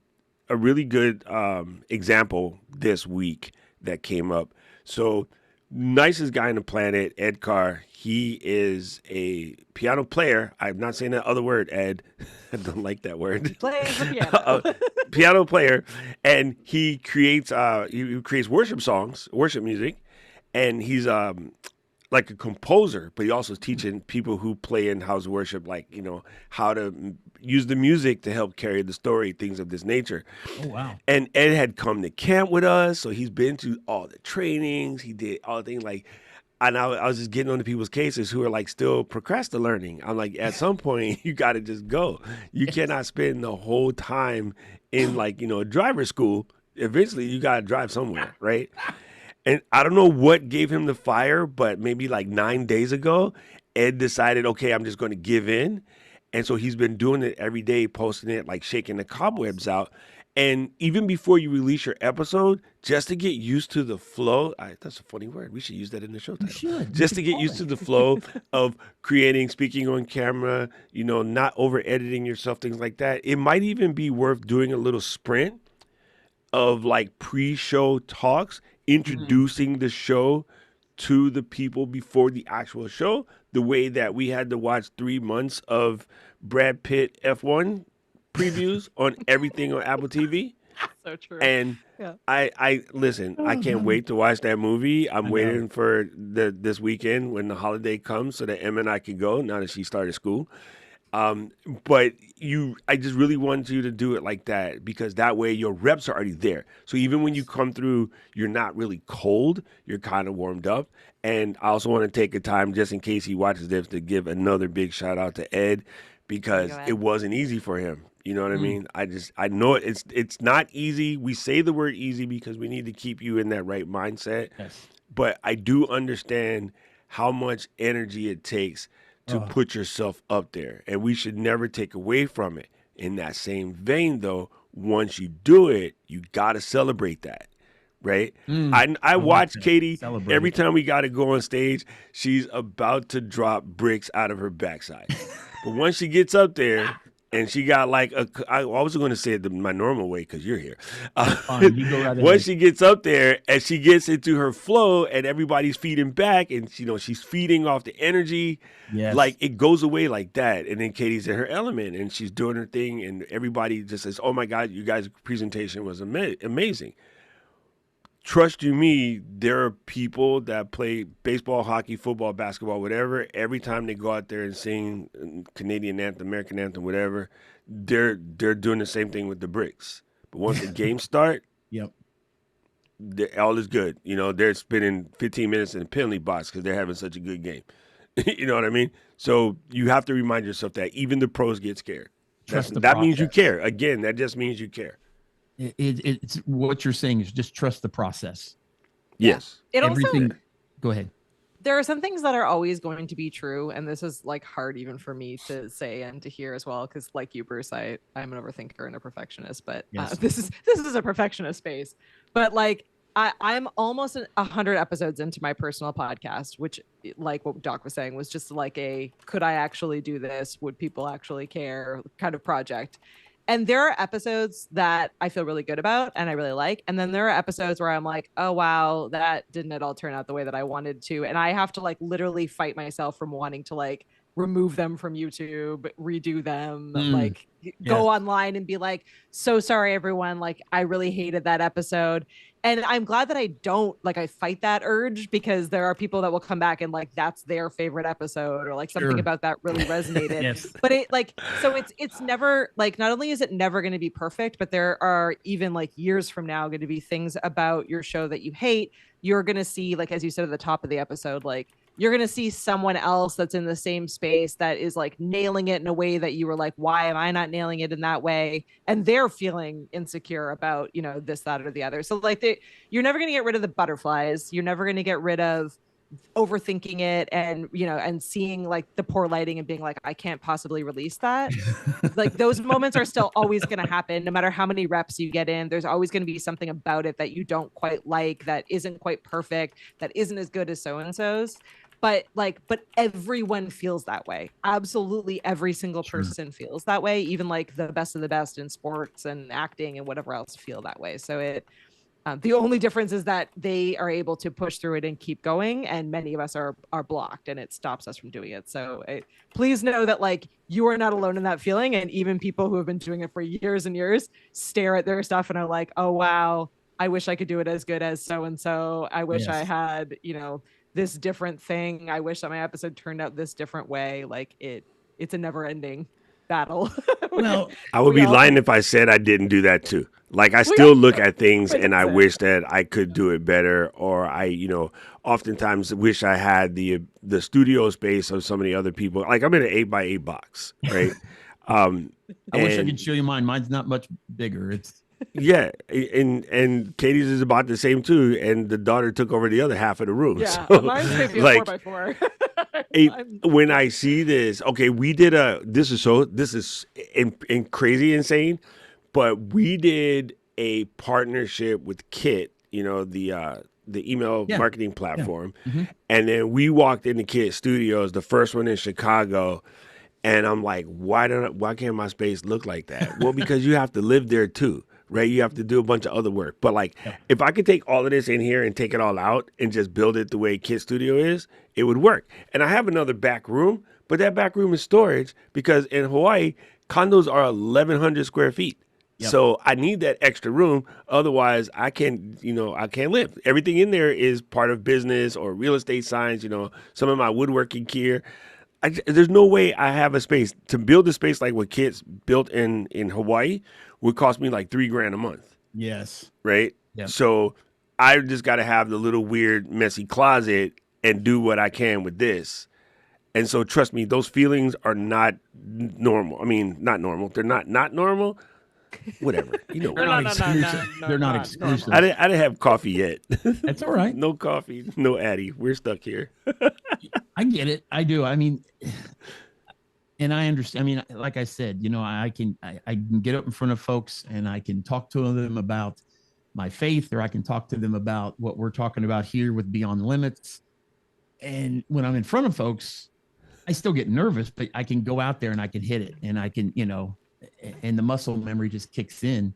example this week that came up. So, nicest guy on the planet, Ed Carr. He is a piano player. I'm not saying that other word, Ed. I don't like that word.
Plays the piano.
Piano player, and he creates worship songs, worship music, and he's like a composer, but he also is teaching people who play in house worship, like, how to use the music to help carry the story, things of this nature.
Oh, wow.
And Ed had come to camp with us, so he's been to all the trainings. He did all the things, and I was just getting on to people's cases who are like still procrastinating. I'm like, at some point, you got to just go. You cannot spend the whole time in a driver's school. Eventually, you got to drive somewhere, right? And I don't know what gave him the fire, but maybe like 9 days ago, Ed decided, okay, I'm just going to give in. And so he's been doing it every day, posting it, like shaking the cobwebs out. And even before you release your episode, just to get used to the flow, that's a funny word. We should use that in the show title. Just to get used to the flow of creating, speaking on camera, not over editing yourself, things like that. It might even be worth doing a little sprint of like pre-show talks, introducing the show to the people before the actual show, the way that we had to watch 3 months of Brad Pitt F1 previews on everything on Apple TV.
So true.
And I listen, I can't wait to watch that movie. I'm waiting for this weekend when the holiday comes so that Emma and I can go now that she started school. But I just really want you to do it like that, because that way your reps are already there. So even when you come through, you're not really cold, you're kind of warmed up. And I also want to take a time, just in case he watches this, to give another big shout out to Ed, because it wasn't easy for him. You know what I mean? I know it's not easy. We say the word easy because we need to keep you in that right mindset.
Yes.
But I do understand how much energy it takes to put yourself up there, and we should never take away from it. In that same vein, though, once you do it, you got to celebrate that, right? I watch Katie every time we got to go on stage. She's about to drop bricks out of her backside, but once she gets up there and she got like I was going to say it my normal way because you're here.
Fine, you go right
Once
ahead.
she gets up there and she gets into her flow and everybody's feeding back and she's feeding off the energy,
Yes.
like it goes away like that. And then Katie's in her element and she's doing her thing and everybody just says, "Oh my God, you guys' presentation was amazing." Trust you me, there are people that play baseball, hockey, football, basketball, whatever. Every time they go out there and sing Canadian anthem, American anthem, whatever, they're doing the same thing with the bricks. But once the games start,
Yep.
all is good. You know, they're spending 15 minutes in a penalty box because they're having such a good game. You know what I mean? So you have to remind yourself that even the pros get scared. That means you care. Again, that just means you care.
It's what you're saying is just trust the process.
Yes.
It
Everything.
also,
Go ahead.
there are some things that are always going to be true, and this is like hard even for me to say and to hear as well, because like you, Bruce, I'm an overthinker and a perfectionist, but
Yes.
this is a perfectionist space. But like I'm almost 100 episodes into my personal podcast, which, like what Doc was saying, was just like a could I actually do this? Would people actually care kind of project. And there are episodes that I feel really good about and I really like. And then there are episodes where I'm like, oh, wow, that didn't at all turn out the way that I wanted to. And I have to like literally fight myself from wanting to like remove them from YouTube, redo them, like go online and be like, so sorry, everyone. Like, I really hated that episode. And I'm glad that I don't like, I fight that urge because there are people that will come back and like, that's their favorite episode or like something about that really resonated.
Yes.
But it like, so it's never like, not only is it never going to be perfect, but there are even like years from now going to be things about your show that you hate. You're going to see, like, as you said at the top of the episode, like, you're going to see someone else that's in the same space that is like nailing it in a way that you were like, why am I not nailing it in that way? And they're feeling insecure about, you know, this, that, or the other. So like you're never going to get rid of the butterflies. You're never going to get rid of overthinking it and, you know, and seeing like the poor lighting and being like, I can't possibly release that. Like those moments are still always going to happen. No matter how many reps you get in, there's always going to be something about it that you don't quite like, that isn't quite perfect, that isn't as good as so-and-so's. But everyone feels that way. Absolutely every single person feels that way. Even like the best of the best in sports and acting and whatever else feel that way. So the only difference is that they are able to push through it and keep going, and many of us are blocked, and it stops us from doing it. So please know that like you are not alone in that feeling, and even people who have been doing it for years and years stare at their stuff and are like, "Oh wow, I wish I could do it as good as so and so. I wish I had, you know, this different thing. I wish that my episode turned out this different way." Like it's a never-ending battle.
Well,
I would be lying if I said I didn't do that too. Like I still look at things and I wish that I could do it better, or I, you know, oftentimes wish I had the studio space of so many other people. Like I'm in an 8x8 box, right?
I wish I could show you mine. Mine's not much bigger. It's
yeah, and Katie's is about the same too, and the daughter took over the other half of the room.
Yeah,
so,
mine's maybe a
like,
4x4.
When I see this, okay, we did this is crazy insane, but we did a partnership with Kit, you know, the email marketing platform, and then we walked into Kit Studios, the first one in Chicago. And I'm like, why can't my space look like that? Well, because you have to live there too, right? You have to do a bunch of other work. But like, if I could take all of this in here and take it all out and just build it the way Kid Studio is, it would work. And I have another back room, but that back room is storage because in Hawaii, condos are 1,100 square feet. Yep. So I need that extra room. Otherwise, I can't live. Everything in there is part of business or real estate signs, you know, some of my woodworking gear. There's no way I have a space to build a space like what Kids built in Hawaii would cost me like $3,000 a month.
Yes.
Right.
Yep.
So I just got to have the little weird, messy closet and do what I can with this. And so trust me, those feelings are not normal. I mean, not normal. They're not normal. Whatever. You know,
they're not exclusive. They're not exclusive.
I didn't have coffee yet.
That's all right.
No coffee, no Addy. We're stuck here.
I get it. I do. I mean, and I understand. I mean, like I said, you know, I can get up in front of folks and I can talk to them about my faith, or I can talk to them about what we're talking about here with Beyond Limits. And when I'm in front of folks, I still get nervous, but I can go out there and I can hit it, and I can, and the muscle memory just kicks in.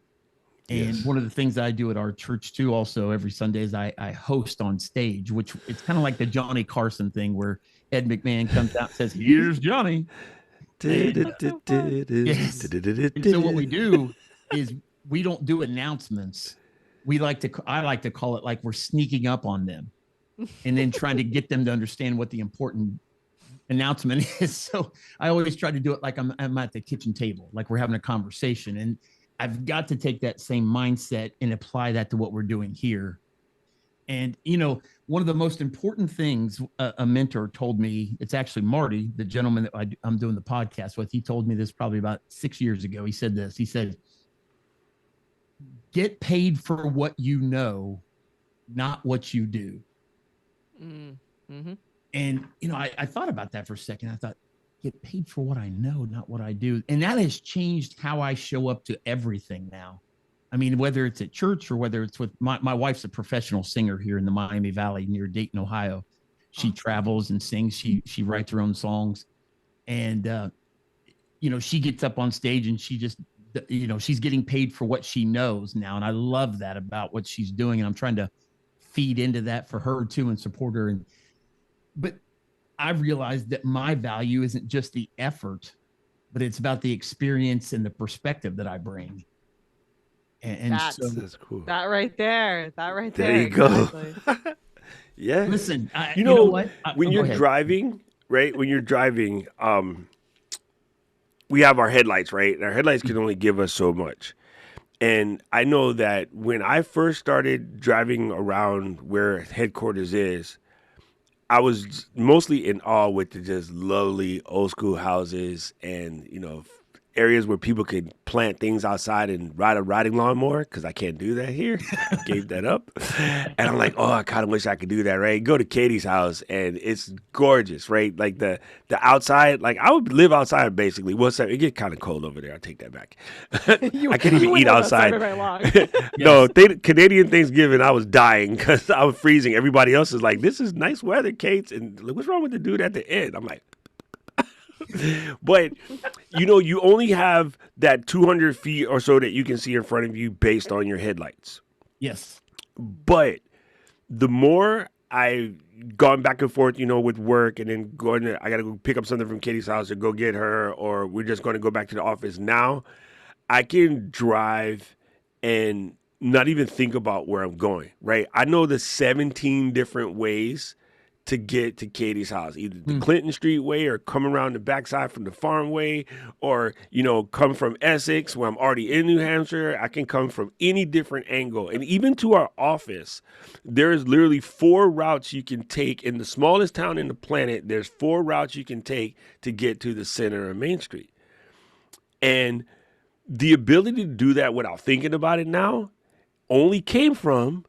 And
Yes.
one of the things I do at our church too, also every Sunday, is I host on stage, which it's kind of like the Johnny Carson thing where Ed McMahon comes out and says, "Here's Johnny." And, yes. And so what we do is we don't do announcements. I like to call it like we're sneaking up on them and then trying to get them to understand what the important announcement is. So I always try to do it like I'm at the kitchen table, like we're having a conversation. And I've got to take that same mindset and apply that to what we're doing here. And, one of the most important things a mentor told me, it's actually Marty, the gentleman that I'm doing the podcast with. He told me this probably about 6 years ago. He said this, he said, get paid for what you know, not what you do.
Mm-hmm.
And, I thought about that for a second. I thought, get paid for what I know, not what I do. And that has changed how I show up to everything now. I mean, whether it's at church or whether it's with my wife's a professional singer here in the Miami Valley near Dayton, Ohio. She travels and sings. She writes her own songs. And, she gets up on stage and she just, she's getting paid for what she knows now. And I love that about what she's doing. And I'm trying to feed into that for her too and support her. But I've realized that my value isn't just the effort, but it's about the experience and the perspective that I bring. And
That's
cool.
That right there.
There you go.
Exactly.
Yeah.
Listen,
you know
what?
When you're driving, right? When you're driving, we have our headlights, right? And our headlights can only give us so much. And I know that when I first started driving around where headquarters is, I was mostly in awe with the just lovely old school houses and, areas where people could plant things outside and ride a riding lawnmower, because I can't do that here. I gave that up. And I'm like, oh, I kind of wish I could do that, right? Go to Katie's house, and it's gorgeous, right? Like the outside, like I would live outside basically. Well, it get kind of cold over there. I take that back. I can't even eat outside.
Very long.
No, Canadian Thanksgiving, I was dying because I was freezing. Everybody else is like, this is nice weather, Kate. And what's wrong with the dude at the end? I'm like, but you only have that 200 feet or so that you can see in front of you based on your headlights.
Yes.
But the more I've gone back and forth, with work, and then I got to go pick up something from Katie's house or go get her, or we're just going to go back to the office. Now I can drive and not even think about where I'm going, right? I know the 17 different ways to get to Katie's house, either the Clinton Street way or come around the backside from the farm way, or, come from Essex where I'm already in New Hampshire. I can come from any different angle. And even to our office, there's literally 4 routes you can take in the smallest town in the planet. There's 4 routes you can take to get to the center of Main Street. And the ability to do that without thinking about it now only came from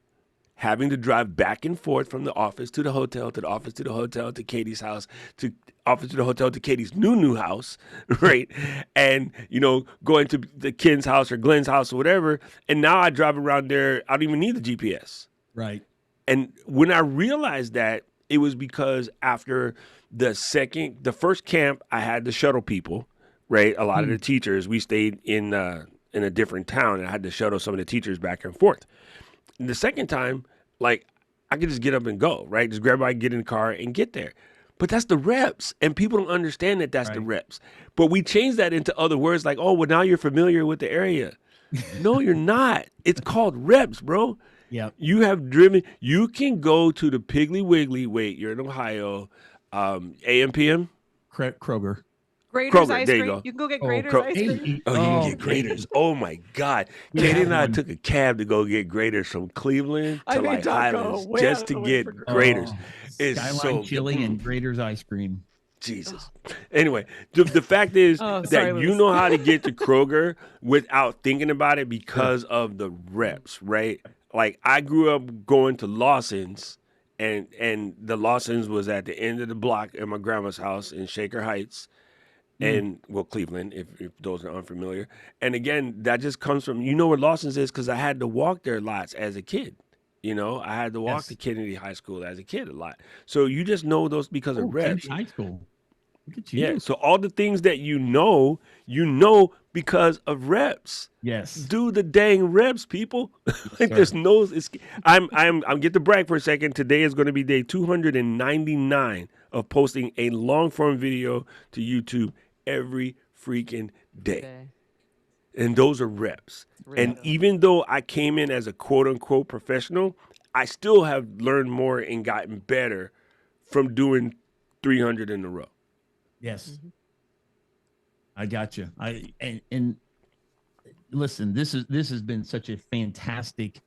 having to drive back and forth from the office to the hotel, to the office to the hotel, to Katie's house, to office to the hotel, to Katie's new house, right? And, going to the Ken's house or Glenn's house or whatever. And now I drive around there. I don't even need the GPS.
Right.
And when I realized that, it was because after the first camp, I had to shuttle people, right? A lot of the teachers, we stayed in a different town, and I had to shuttle some of the teachers back and forth. And the second time, like, I could just get up and go, right? Just grab my, get in the car and get there. But that's the reps, and people don't understand that that's the reps. But we changed that into other words like, oh, well, now you're familiar with the area. No, you're not. It's called reps, bro.
Yeah.
You have driven. You can go to the Piggly Wiggly. Wait, you're in Ohio. AM, PM?
Kroger.
Grader's ice
there
cream.
you go.
You can go get Grader's ice cream.
Oh, you can get Graders. Oh my God. Katie and I took a cab to go get Graders from Cleveland to Highlands just to get Graders. It's
Skyline
so
chili and Grader's ice cream.
Jesus. Anyway, the fact is that you know how to get to Kroger without thinking about it because of the reps, right? Like, I grew up going to Lawson's, and the Lawson's was at the end of the block at my grandma's house in Shaker Heights. And, Cleveland, if those are unfamiliar. And again, that just comes from, where Lawson's is, because I had to walk there lots as a kid. I had to walk to Kennedy High School as a kid a lot. So you just know those because of reps.
Kennedy High School. Look at you.
Yeah. So all the things that you know because of reps.
Yes.
Do the dang reps, people. Like
sir.
there's no. I'm get to brag for a second. Today is going to be day 299 of posting a long form video to YouTube every freaking day.
Okay.
And those are reps.
Really
And
good.
even though I came in as a quote unquote professional, I still have learned more and gotten better from doing 300 in a row.
Yes. I got you. And listen, this has been such a fantastic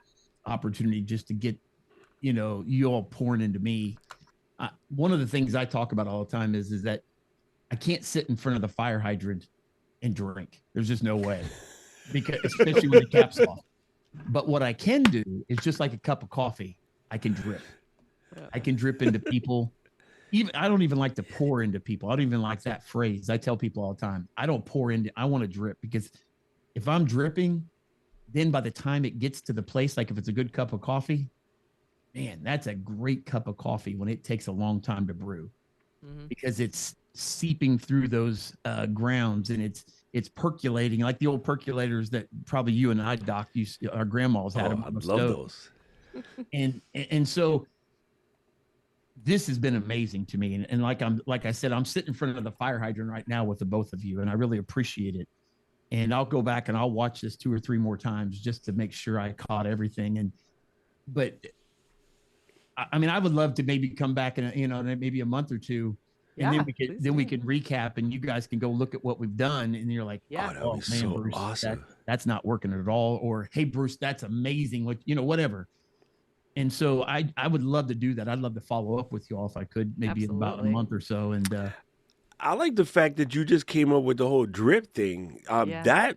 opportunity just to get, you all pouring into me. One of the things I talk about all the time is that I can't sit in front of the fire hydrant and drink. There's just no way, because especially when the cap's off. But what I can do is just like a cup of coffee, I can drip. I can drip into people. I don't even like to pour into people. I don't even like that phrase. I tell people all the time, I don't pour into, I want to drip, because if I'm dripping, then by the time it gets to the place, like if it's a good cup of coffee, man, that's a great cup of coffee when it takes a long time to brew, because it's seeping through those grounds, and it's percolating like the old percolators that probably you and I, Doc, our grandmas had them.
I love those.
And so this has been amazing to me. And like I said, I'm sitting in front of the fire hydrant right now with the both of you, and I really appreciate it. And I'll go back and I'll watch this 2 or 3 more times just to make sure I caught everything. But I mean, I would love to maybe come back in, maybe a month or two, and then we can recap, and you guys can go look at what we've done, and you're like,
that would be so
Bruce,
awesome.
That's not working at all, or hey, Bruce, that's amazing, whatever. And so I would love to do that. I'd love to follow up with you all if I could, maybe in about a month or so. And
I like the fact that you just came up with the whole drip thing. That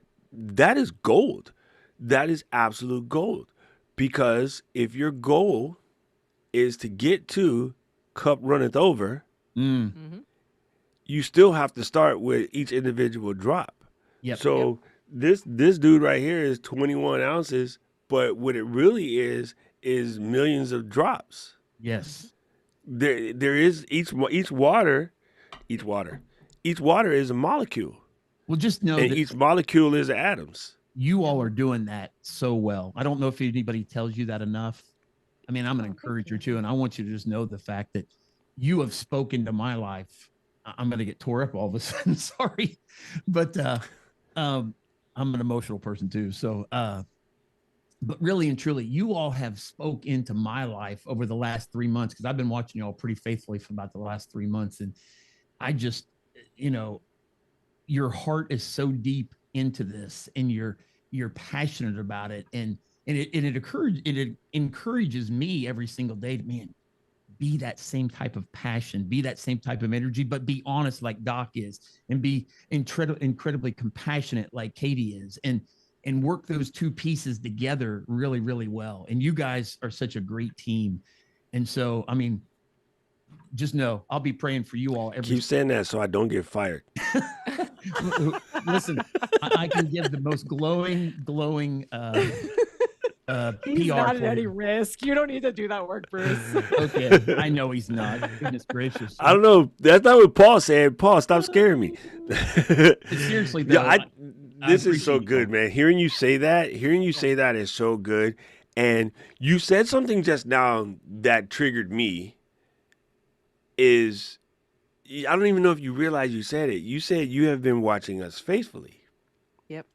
is gold. That is absolute gold. Because if your goal is to get to cup runneth over, you still have to start with each individual drop.
Yep.
So this dude right here is 21 ounces, but what it really is millions of drops.
Yes.
There is each water is a molecule.
Well, just know
and
that
each molecule is atoms.
You all are doing that so well. I don't know if anybody tells you that enough. I mean, I'm an encourager too, and I want you to just know the fact that you have spoken to my life. I'm going to get tore up all of a sudden. Sorry, but I'm an emotional person too. So, but really and truly, you all have spoke into my life over the last 3 months, because I've been watching you all pretty faithfully for about the last 3 months, and I just, your heart is so deep into this, and you're passionate about it, and it encourages me every single day to, man, be that same type of passion, be that same type of energy, but be honest like Doc is, and be incredibly compassionate like Katie is, and work those two pieces together really, really well. And you guys are such a great team. And so, I mean, just know I'll be praying for you all.
Keep saying that so I don't get fired.
Listen, I can give the most glowing
he's
PR
not at any risk. You don't need to do that work, Bruce.
Okay, I know he's not. Goodness gracious.
I don't know. That's not what Paul said. Paul, stop scaring me.
Seriously, though,
this is so good, man. Hearing you say that is so good. And you said something just now that triggered me. I don't even know if you realize you said it. You said you have been watching us faithfully.
Yep.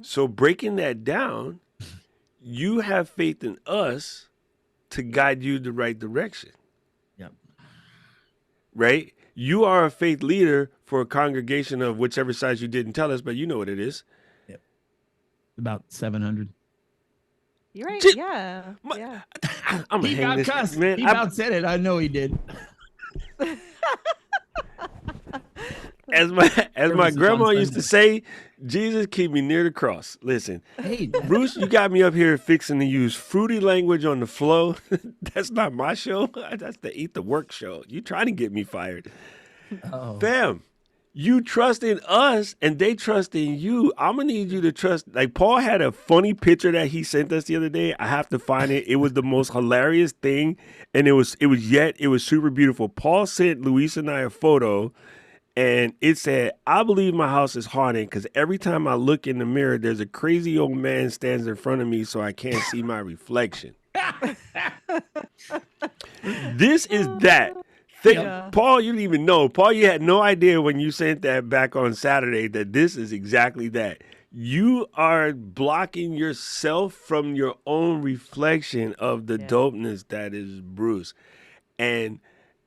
So breaking that down, you have faith in us to guide you the right direction.
Yep.
Right? You are a faith leader for a congregation of whichever size you didn't tell us, but you know what it is.
Yep. About 700.
You're right. Yeah.
I'm
He about cussed. Man. He about said it. I know he did.
As my grandma used to say, Jesus, keep me near the cross. Listen,
hey,
Bruce, you got me up here fixing to use fruity language on the flow. That's not my show. That's the Eat the Work show. You trying to get me fired. Fam, you trust in us and they trust in you. I'm going to need you to trust. Like Paul had a funny picture that he sent us the other day. I have to find it. It was the most hilarious thing. And it was super beautiful. Paul sent Luis and I a photo. And it said, I believe my house is haunted because every time I look in the mirror, there's a crazy old man stands in front of me so I can't see my reflection. This is that.
Yeah.
Paul, you didn't even know. Paul, you had no idea when you sent that back on Saturday that this is exactly that. You are blocking yourself from your own reflection of the dopeness that is Bruce. And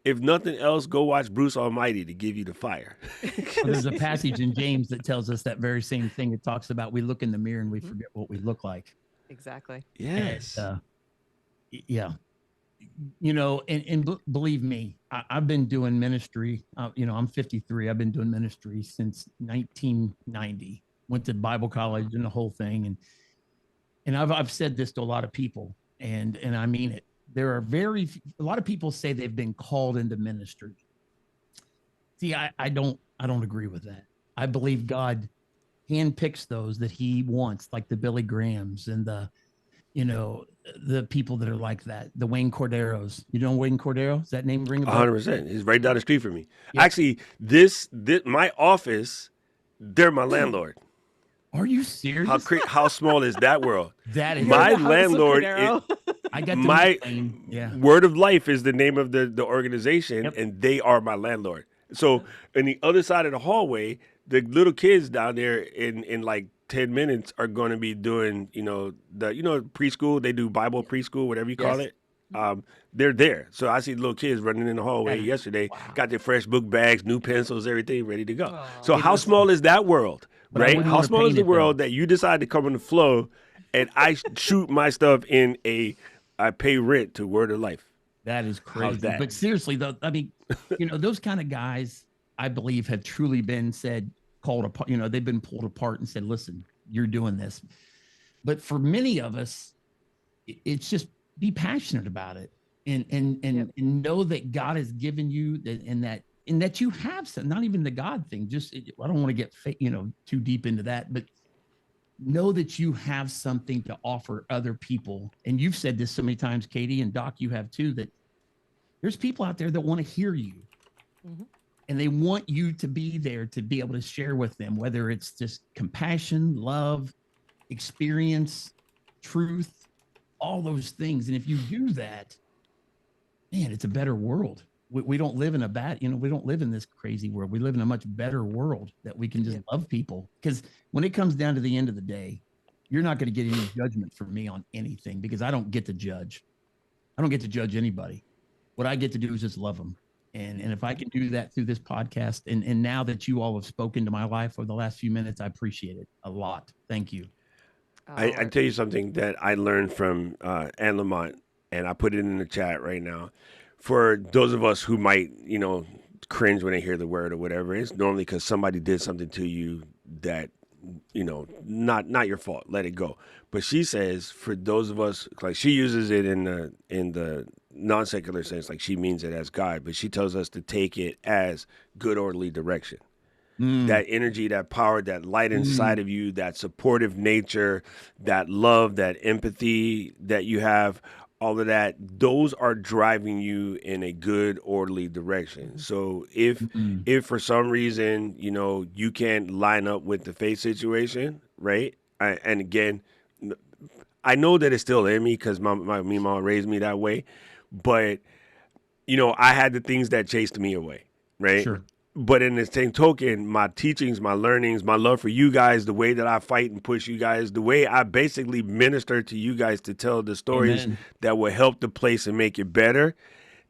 if nothing else, go watch Bruce Almighty to give you the fire.
Well, there's a passage in James that tells us that very same thing. It talks about we look in the mirror and we forget what we look like.
Exactly.
Yes.
And, yeah. And believe me, I've been doing ministry. I'm 53. I've been doing ministry since 1990. Went to Bible college and the whole thing. And I've said this to a lot of people, and I mean it. There are a lot of people say they've been called into ministry. See, I don't agree with that. I believe God handpicks those that He wants, like the Billy Grahams and the people that are like that, the Wayne Corderos. You know Wayne Cordero? Does that name ring a bell?
100%. He's right down the street from me.
Yeah.
Actually, this my office, they're my landlord.
Are you serious?
How small is that world?
That is
my landlord.
I got
my Word of Life is the name of the organization, and they are my landlord. So, in the other side of the hallway, the little kids down there in like 10 minutes are going to be doing, preschool. They do Bible preschool, whatever you call it. They're there. So I see little kids running in the hallway yesterday, got their fresh book bags, new pencils, everything ready to go.
Aww.
So how small is that world, right? How small is the world that you decide to come on the flow and I shoot my stuff in I pay rent to Word of Life?
That is crazy.
How's that?
But seriously, though, I mean, those kind of guys, I believe, have truly been called apart. They've been pulled apart and said, listen, you're doing this. But for many of us, it's just be passionate about it and know that God has given you that, and that you have some, not even the God thing. Just, I don't want to get, too deep into that, but know that you have something to offer other people. And you've said this so many times, Katie, and Doc, you have too, that there's people out there that want to hear you. Mm-hmm. And they want you to be there to be able to share with them, whether it's just compassion, love, experience, truth, all those things. And if you do that, man, it's a better world. We don't live in we don't live in this crazy world. We live in a much better world that we can just love people. Because when it comes down to the end of the day, you're not going to get any judgment from me on anything because I don't get to judge. I don't get to judge anybody. What I get to do is just love them. And if I can do that through this podcast, and now that you all have spoken to my life over the last few minutes, I appreciate it a lot. Thank you.
I tell you something that I learned from Anne Lamont, and I put it in the chat right now. For those of us who might, cringe when they hear the word or whatever, it's normally because somebody did something to you that, not your fault. Let it go. But she says for those of us, like she uses it in the non-secular sense, like she means it as God, but she tells us to take it as good orderly direction. That energy, that power, that light inside of you, that supportive nature, that love, that empathy that you have, all of that, those are driving you in a good, orderly direction. So if for some reason, you can't line up with the faith situation, right? And again, I know that it's still in me because my mom raised me that way, but, I had the things that chased me away, right?
Sure.
But in the same token, my teachings, my learnings, my love for you guys, the way that I fight and push you guys, the way I basically minister to you guys to tell the stories that will help the place and make it better,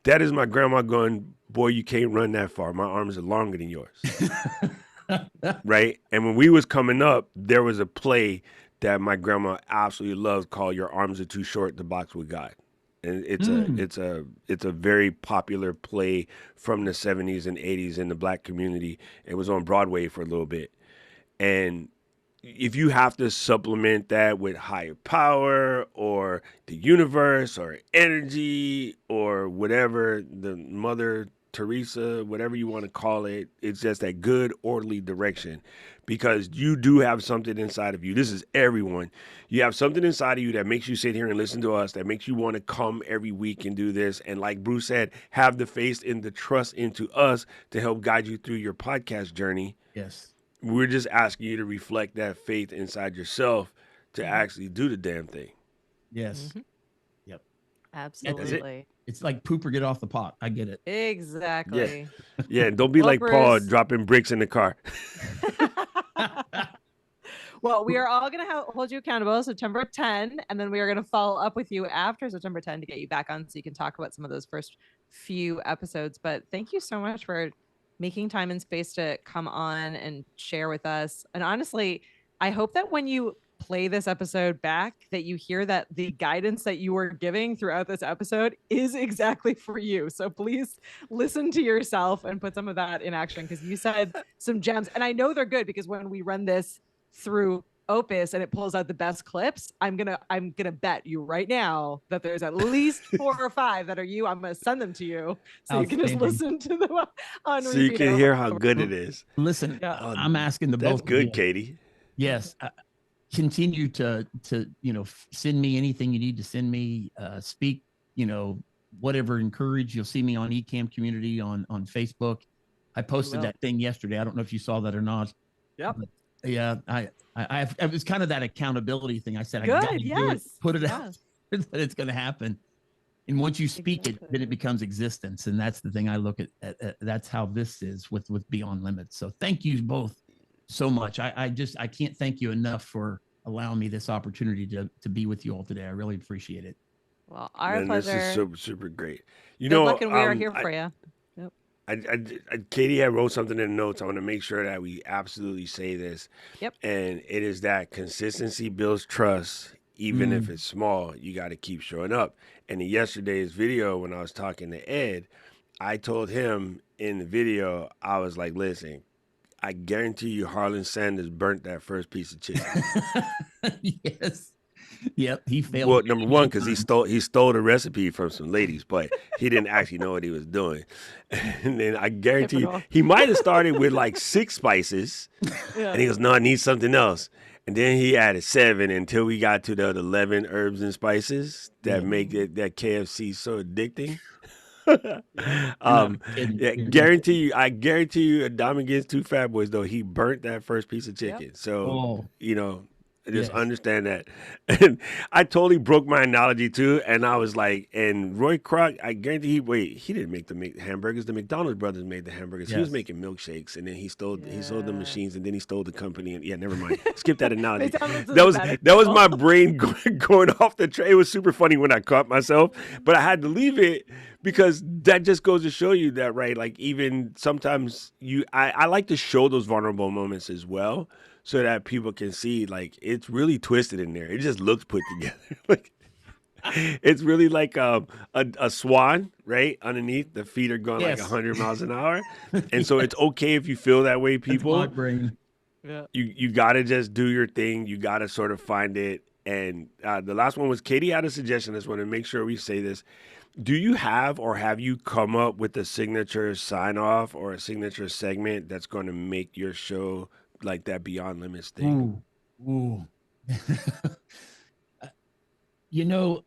that is my grandma going, boy, you can't run that far. My arms are longer than yours. Right? And when we was coming up, there was a play that my grandma absolutely loved called Your Arms Are Too Short to Box with God. And it's a very popular play from the 70s and 80s in the Black community. It was on Broadway for a little bit. And if you have to supplement that with higher power or the universe or energy or whatever the mother Teresa, whatever you want to call it. It's just that good, orderly direction, because you do have something inside of you. This is everyone. You have something inside of you that makes you sit here and listen to us, that makes you want to come every week and do this. And like Bruce said, have the faith and the trust into us to help guide you through your podcast journey.
Yes.
We're just asking you to reflect that faith inside yourself to actually do the damn thing.
Yes. Yep.
Absolutely.
It's like poop or get off the pot. I get it.
Exactly.
Yeah, and don't be
Well,
like Paul
Bruce.
dropping bricks in the car.
Well, we are all going to hold you accountable September 10, and then we are going to follow up with you after September 10 to get you back on so you can talk about some of those first few episodes. But thank you so much for making time and space to come on and share with us. And honestly, I hope that when you play this episode back, that you hear that the guidance that you were giving throughout this episode is exactly for you. So please listen to yourself and put some of that in action, because you said some gems, and I know they're good, because when we run this through Opus and it pulls out the best clips, I'm gonna bet you right now that there's at least 4 or 5 that are you. I'm gonna send them to you so you can just listen to them on
so
repeat.
you can hear how good it is.
Listen, I'm asking the
That's
both
good,
of you.
Katie.
Yes. Continue to send me anything you need to send me. Speak, whatever, encourage. You'll see me on Ecamm community on Facebook. I posted that thing yesterday. I don't know if you saw that or not.
Yep.
But yeah, it was kind of that accountability thing. I said,
Good,
I gotta do it,
yes.
put it out that it's going to happen. And once you speak it, then it becomes existence. And that's the thing I look at. That's how this is with Beyond Limits. So thank you both so much. I can't thank you enough for allowing me this opportunity to be with you all today. I really appreciate it.
Well, our pleasure.
This is super, super great.
Good luck, and we are here for you.
Katie had wrote something in the notes. I want to make sure that we absolutely say this.
Yep.
And it is that consistency builds trust. Even if it's small, you got to keep showing up. And in yesterday's video, when I was talking to Ed, I told him in the video, I was like, listen, I guarantee you Harlan Sanders burnt that first piece of chicken.
Yes. Yep, he failed.
Well, number one, because he stole the recipe from some ladies, but he didn't actually know what he was doing. And then I guarantee you, he might have started with like 6 spices, and he goes, "No, I need something else." And then he added 7 until we got to the 11 herbs and spices that make it that KFC so addicting. I guarantee you, a dime against 2 fat boys though. He burnt that first piece of chicken. Yep. So just understand that. And I totally broke my analogy too. And I was like, and Roy Kroc, I guarantee he didn't make the hamburgers. The McDonald's brothers made the hamburgers. Yes. He was making milkshakes, and then he sold the machines, and then he stole the company. And never mind. Skip that analogy. that was my brain going off the train. It was super funny when I caught myself, but I had to leave it because that just goes to show you that, right? Like even sometimes I like to show those vulnerable moments as well, so that people can see, like, it's really twisted in there. It just looks put together. Like, it's really like a swan, right? Underneath, the feet are going like 100 miles an hour. And so it's okay if you feel that way, people.
That's my brain.
Yeah.
You got to just do your thing. You got to sort of find it. And the last one was Katie had a suggestion. I just want to make sure we say this. Do you have or have you come up with a signature sign-off or a signature segment that's going to make your show like that Beyond Limits thing?
Ooh.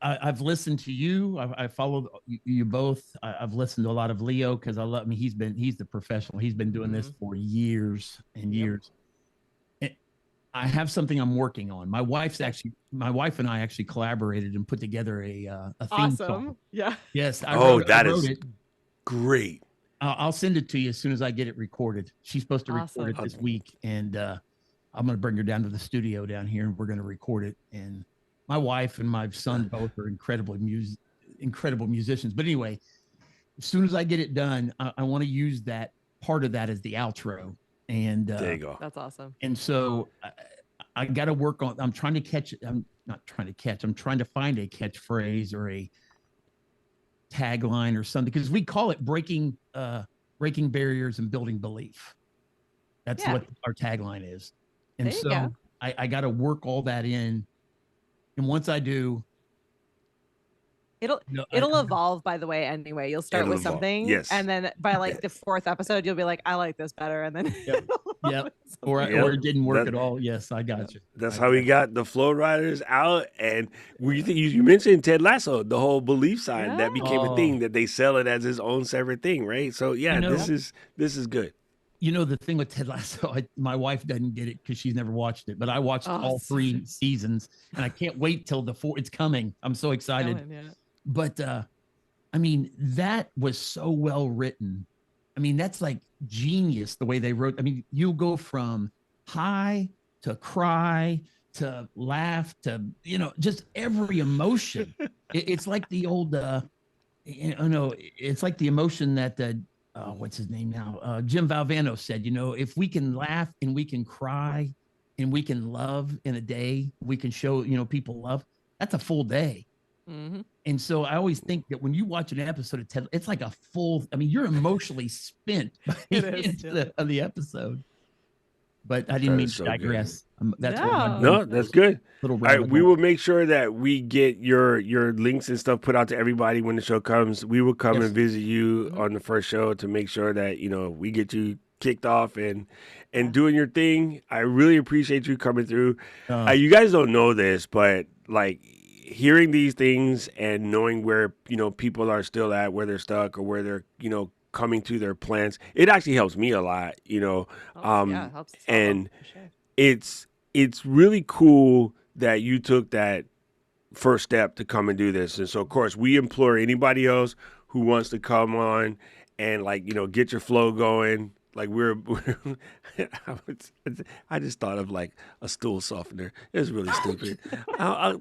I've listened to you. I followed you both. I've listened to a lot of Leo because I love him. He's the professional. He's been doing this for years and years. And I have something I'm working on. My wife and I actually collaborated and put together a theme song.
Yeah.
Yes.
I wrote it. Great.
I'll send it to you as soon as I get it recorded. She's supposed to record it this week, and I'm going to bring her down to the studio down here, and we're going to record it. And my wife and my son both are incredible musicians. But anyway, as soon as I get it done, I want to use that part of that as the outro. And
there you go.
That's awesome.
And so I got to work on. I'm trying to catch. I'm trying to find a catchphrase or a tagline or something, because we call it breaking barriers and building belief. That's what our tagline is. And so I got to work all that in. And once I do,
It'll
No,
it'll evolve, by the way, anyway. You'll start
It'll
with
evolve.
something,
Yes.
and then by like the 4th episode, you'll be like, I like this better, and then
Yep. Yep. Or
Yep.
it didn't work
That-
at all. Yes, I got you.
That's
I
how we
got
got the Flow Riders out. And you mentioned Ted Lasso, the whole belief sign that became a thing, that they sell it as his own separate thing, right? So yeah, this is good.
You know, the thing with Ted Lasso, my wife doesn't get it because she's never watched it, but I watched all 3 seasons, and I can't wait till the 4th. It's coming. I'm so excited. But I mean, that was so well written. I mean, that's like genius the way they wrote. I mean, you go from high to cry to laugh to, just every emotion. It's like the old, it's like the emotion that what's his name now? Jim Valvano said, if we can laugh and we can cry and we can love in a day, we can show, people love. That's a full day.
Mm-hmm.
And so I always think that when you watch an episode of Ted, it's like a full, I mean, you're emotionally spent by the end of the episode. But I didn't mean to digress. That's
that's good.
Little
all right, we will make sure that we get your links and stuff put out to everybody when the show comes. We will come and visit you on the first show to make sure that we get you kicked off and doing your thing. I really appreciate you coming through. You guys don't know this, but like hearing these things and knowing where people are still at, where they're stuck or where they're coming to their plans, it actually helps me a lot,
it helps
and
sure.
it's really cool that you took that first step to come and do this. And so of course we implore anybody else who wants to come on and get your flow going. Like I just thought of like a stool softener. It was really stupid.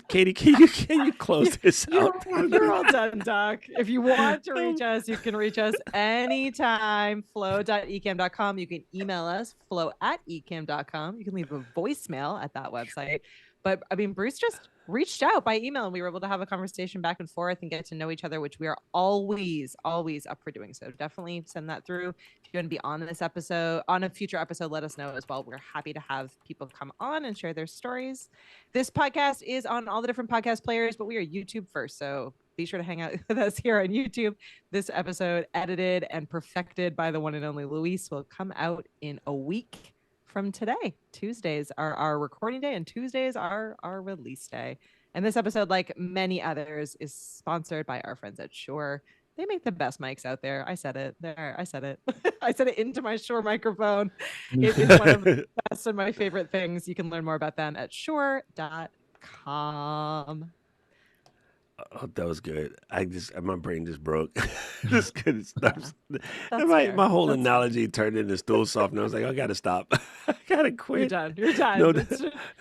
Katie, can you close this out?
You're all done, Doc. If you want to reach us, you can reach us anytime. flow.ecamm.com. You can email us, flow@ecamm.com. You can leave a voicemail at that website. But I mean, Bruce just reached out by email and we were able to have a conversation back and forth and get to know each other, which we are always up for doing. So definitely send that through. If you want to be on this episode, on a future episode, let us know as well. We're happy to have people come on and share their stories. This podcast is on all the different podcast players, but we are YouTube first. So be sure to hang out with us here on YouTube. This episode, edited and perfected by the one and only Luis, will come out in a week from today. Tuesdays are our recording day and Tuesdays are our release day. And this episode, like many others, is sponsored by our friends at Shure. They make the best mics out there. I said it. I said it. I said it into my Shure microphone. It is one of the best and my favorite things. You can learn more about them at shure.com.
Oh, that was good. My brain just broke. Just good stuff. My whole analogy turned into stool softener. I was like, I gotta stop. I gotta quit.
You're done.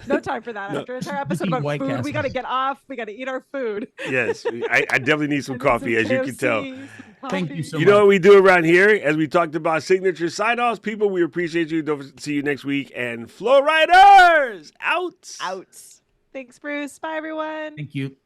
No time for that. After our episode about food, we gotta get off. We gotta eat our food.
Yes, I definitely need some coffee, as you can tell.
Thank you so much.
You know what we do around here? As we talked about signature sign-offs, people, we appreciate you. Don't see you next week. And Flow Riders out.
Thanks, Bruce. Bye, everyone.
Thank you.